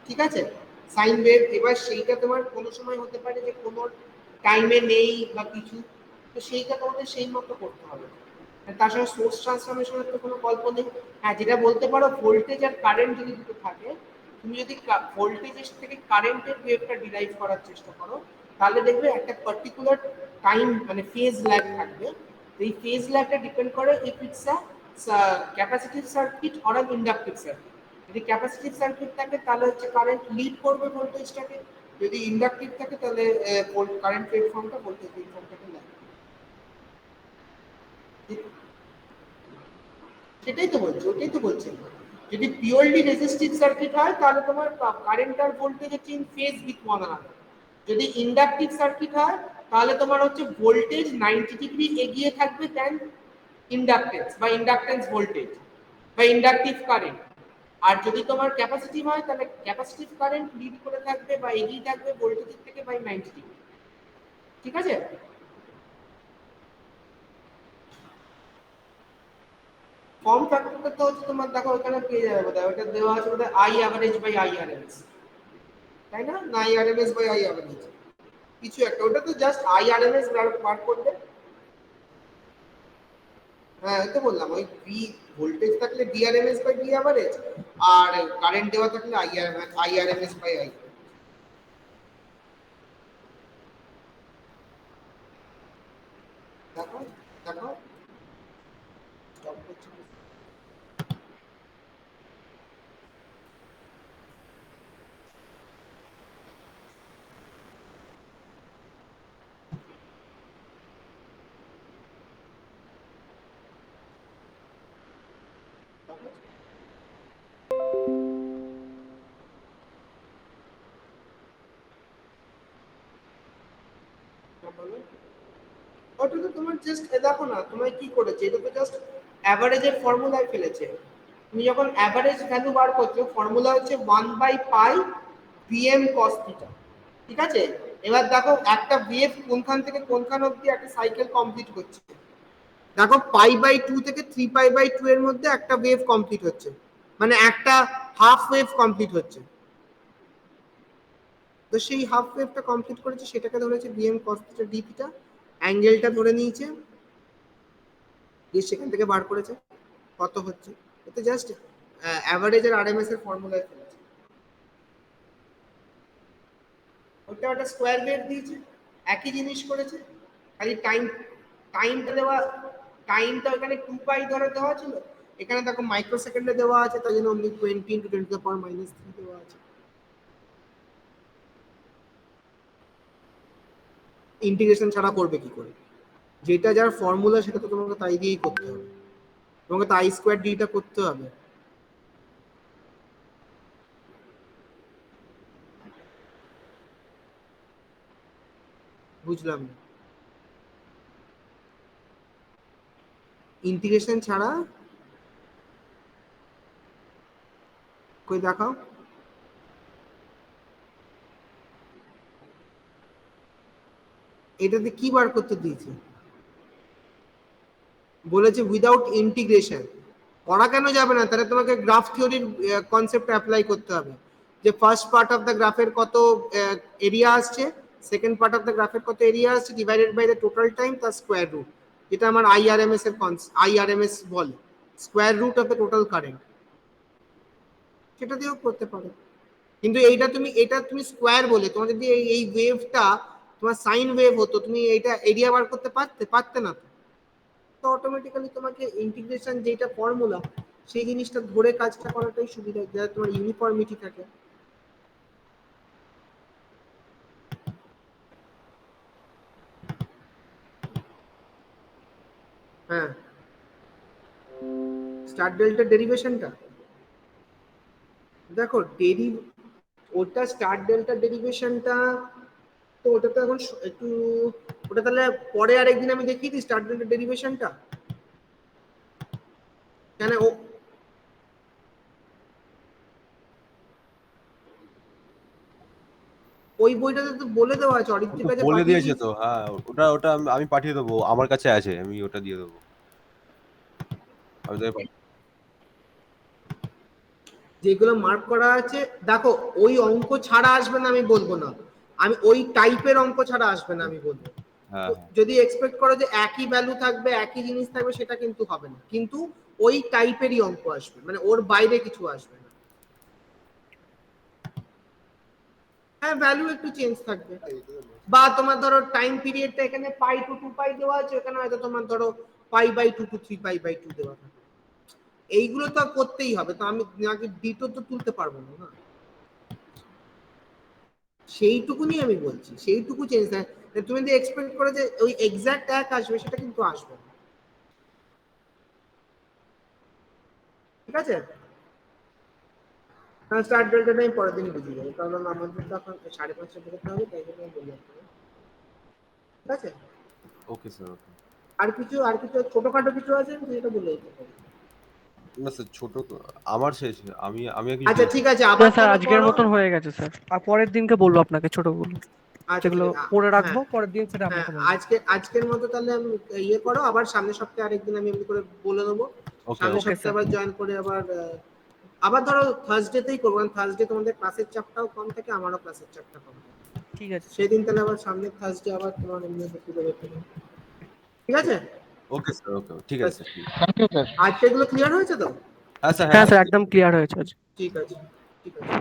ঠিক আছে, সাইন ওয়েভ। এবার সেইটা তোমার কোনো সময় হতে পারে যে কোনো টাইমে নেই বা কিছু, তো সেইটা তোমাদের সেই মতো করতে হবে। তার সঙ্গে সোর্স ট্রান্সফরমেশনের তো কোনো গল্প নেই। হ্যাঁ, যেটা বলতে পারো ভোল্টেজ আর কারেন্ট যদি দুটো থাকে, তুমি যদি ভোল্টেজের থেকে কারেন্টের ওয়েভটা ডিরাইভ করার চেষ্টা করো, তাহলে দেখবে একটা পার্টিকুলার টাইম মানে ফেজ ল্যাগ থাকবে। এই ফেজ ল্যাগটা ডিপেন্ড করে if it's a capacitive circuit or an inductive circuit. যদি ক্যাপাসিটিভ সার্কিট থাকে তাহলে হচ্ছে কারেন্ট লিড করবে ভোল্টেজটাকে, যদি ইন্ডাকটিভ থাকে তাহলে কারেন্ট ওয়েভফর্মটা ভোল্টেজ ওয়েভফর্মটাকে লাগবে। সেটাই তো বলছি, ওটাই তো বলছি। যদি পিওরলি রেজিস্টিভ সার্কিট হয় তাহলে তোমার কারেন্ট আর ভোল্টেজ হচ্ছে in phase with one another. যদি ইন্ডাকটিভ সার্কিট হয় তাহলে তোমার হচ্ছে ভোল্টেজ 90 ডিগ্রি এগিয়ে থাকবে দেন ইন্ডাকটেন্স বা ইন্ডাকটেন্স ভোল্টেজ বা ইন্ডাকটিভ কারেন্ট। আর যদি তোমার ক্যাপাসিটিভ হয় তাহলে ক্যাপাসিটিভ কারেন্ট লিড করে থাকবে বা এগিয়ে থাকবে ভোল্টেজের থেকে বাই 90 ডিগ্রি। ঠিক আছে, ফর্ম ফ্যাক্টরটা তো হচ্ছে তোমার দেখো ওখানে পেয়ে যাবে বোধহয়, ওটা দেওয়া আছে বোধহয় I average by I R S. তাই না? না আইআরএমএস বাই আই অ্যাভারেজ কিছু একটা, ওটা তো জাস্ট আইআরএমএস বার করবে। হ্যাঁ তো বললাম ওই ভি ভোল্টেজ থাকলে ডিআরএমএস বাই ডি অ্যাভারেজ, আর কারেন্ট দেওয়া থাকলে আইআরএমএস বাই আই। দেখো দেখো stop করছি। ওটা তো তোমার জাস্ট দেখো না তোমায় কি করেছে, এটা তো জাস্ট অ্যাভারেজের ফর্মুলায় ফেলেছে। তুমি যখন অ্যাভারেজ ভ্যালু বার করছো ফর্মুলা হচ্ছে 1/পাই ভিএম cos থিটা, ঠিক আছে? এবার দেখো একটা ওয়েভ কোনখান থেকে কোনখান অবধি একটা সাইকেল কমপ্লিট করছে। দেখো π/2 থেকে 3π/2 এর মধ্যে একটা ওয়েভ কমপ্লিট হচ্ছে, মানে একটা হাফ ওয়েভ কমপ্লিট হচ্ছে। তো সেই হাফ ওয়েভটা কমপ্লিট করেছে, সেটাকে ধরেছে VM cos theta D theta, অ্যাঙ্গেলটা ধরে নিয়েছে, দিয়ে সেখান থেকে বার করেছে কত হচ্ছে। এটা জাস্ট অ্যাভারেজ আর আরএমএস এর ফর্মুলায় ফেলেছে। ওটা একটা স্কোয়ার ওয়েভ দিয়েছে, একই জিনিস করেছে, খালি টাইমটা দেওয়া, টাইমটা এখানে 2π ধরে দেওয়া ছিল, এখানে দেখো মাইক্রো সেকেন্ডে দেওয়া আছে, তাই জন্য অনলি 20 × 10⁻³ দেওয়া আছে। ইন্টিগ্রেশন ছাড়া করবে কি করে? যেটা যার ফর্মুলা সেটা তো তোমাকে তাই দিয়েই করতে হবে, তোমাকে তো I² ডিটা করতে হবে। বুঝলাম না, ইন্টিগ্রেশন ছাড়া কই দেখাও। এটাতে কি বার করতে দিয়েছে? বলেছে উইদাউট ইন্টিগ্রেশন। করা কেন যাবে না? তাহলে তোমাকে গ্রাফ থিওরির কনসেপ্ট অ্যাপ্লাই করতে হবে, যে ফার্স্ট পার্ট অফ দ্য গ্রাফের কত এরিয়া আসছে, সেকেন্ড পার্ট অফ দ্য গ্রাফের কত এরিয়া আসছে, divided by the total time তার স্কোয়ার রুট, যেটা আমার আইআরএমএস এর আইআরএমএস বলে square root of the total current, সেটা দিয়েও করতে পারো। কিন্তু এটা তুমি স্কোয়ার বলে, তোমার যদি এই ওয়েভটা তোমার সাইন ওয়েভ হতো, তুমি এটা এরিয়া বার করতে পারতে না তো। তো অটোমেটিক্যালি তোমাকে ইন্টিগ্রেশন যেটা ফর্মুলা সেই জিনিসটা ধরে কাজটা করাটাই সুবিধা, যাতে তোমার ইউনিফর্মিটি থাকে। হ্যাঁ, স্টার ডেল্টা ডেরিভেশনটা দেখো, ওটা স্টার ডেল্টা ডেরিভেশনটা তো ওটা তো এখন একটু, ওটা তাহলে পরে আরেকদিন আমি দেখিয়ে দিই স্টার ডেল্টা ডেরিভেশনটা। কেন ওই বইটাতে তো বলে দেওয়া আছে, অরিত্রির কাছে বলে পাঠিয়ে দিয়েছে দিয়েছি। তো, হ্যাঁ ওটা ওটা আমি পাঠিয়ে দেবো, আমার কাছে আছে, আমি ওটা দিয়ে দেবো। আমি তোকে যেগুলো মার্ক করা আছে দেখো, ওই অঙ্ক ছাড়া আসবে না আমি বলবো না, আমি ওই টাইপের অঙ্ক ছাড়া আসবে না আমি বলবো। হ্যাঁ যদি এক্সপেক্ট করো যে একই ভ্যালু থাকবে একই জিনিস থাকবে, সেটা কিন্তু হবে না, কিন্তু ওই টাইপেরই অঙ্ক আসবে, মানে ওর বাইরে কিছু আসবে না। হ্যাঁ, ভ্যালু একটু চেঞ্জ থাকবে, বা তোমার ধরো টাইম পিরিয়ডটা এখানে π to 2π দেওয়া আছে, এখানে হয়তো তোমার ধরো π/2 to 3π/2 দেওয়া থাকে। এইগুলো তো করতেই হবে, তো আমি নাকি ডিটো তো তুলতে পারবো না, সেইটুকুনি আমি বলছি, সেইটুকু চেঞ্জ হয়। তুমি যদি এক্সপেক্ট করো যে ওই এক্সাক্ট এক আসবে, সেটা কিন্তু আসবে না, ঠিক আছে? স্টার ডেল্টাটা আমি পরের দিন বুঝিয়ে যাবো, কারণ আমাদের তো এখন 5:30 বেরোতে হবে, তাই জন্য আমি বলি আপনাকে, ঠিক আছে? ওকে স্যার, ওকে। আর কিছু ছোটখাটো কিছু আছে যেটা বলে দিতে পারি। না স্যার, ছোট তো আমার শেষ, আমি আর কিছু আচ্ছা বলছি ঠিক আছে, না আবার স্যার, তাহলে আজকের করো। মতন হয়ে গেছে স্যার, আর পরের দিনকে বলবো আপনাকে ছোটগুলো, আচ্ছা যেগুলো ঠিক আছে, পড়ে হ্যাঁ রাখবো পরের দিন সেটা হ্যাঁ, আপনাকে বলবো। আজকের মতো তাহলে আমি ইয়ে করো, আবার সামনের সপ্তাহে আরেকদিন আমি এমনি করে বলে দেবো, ওকে সামনের ওকে সপ্তাহে স্যার। আবার জয়েন করে আবার আবার ধরো থার্সডেতেই করবো, কারণ থার্সডে তোমাদের ক্লাসের চাপটাও কম থাকে, আমারও ক্লাসের চাপটা কম থাকে। ঠিক আছে সেই দিন তাহলে আবার সামনের থার্সডে আবার তোমার এমনি একটু বেরোতে হবে। ঠিক আছে, ওকে স্যার, ওকে ঠিক আছে স্যার, ঠিক আছে। Thank you sir. আজকে এগুলো ক্লিয়ার হয়েছে তো? হ্যাঁ স্যার, হ্যাঁ স্যার একদম ক্লিয়ার হয়েছে আজ। ঠিক আছে, ঠিক আছে।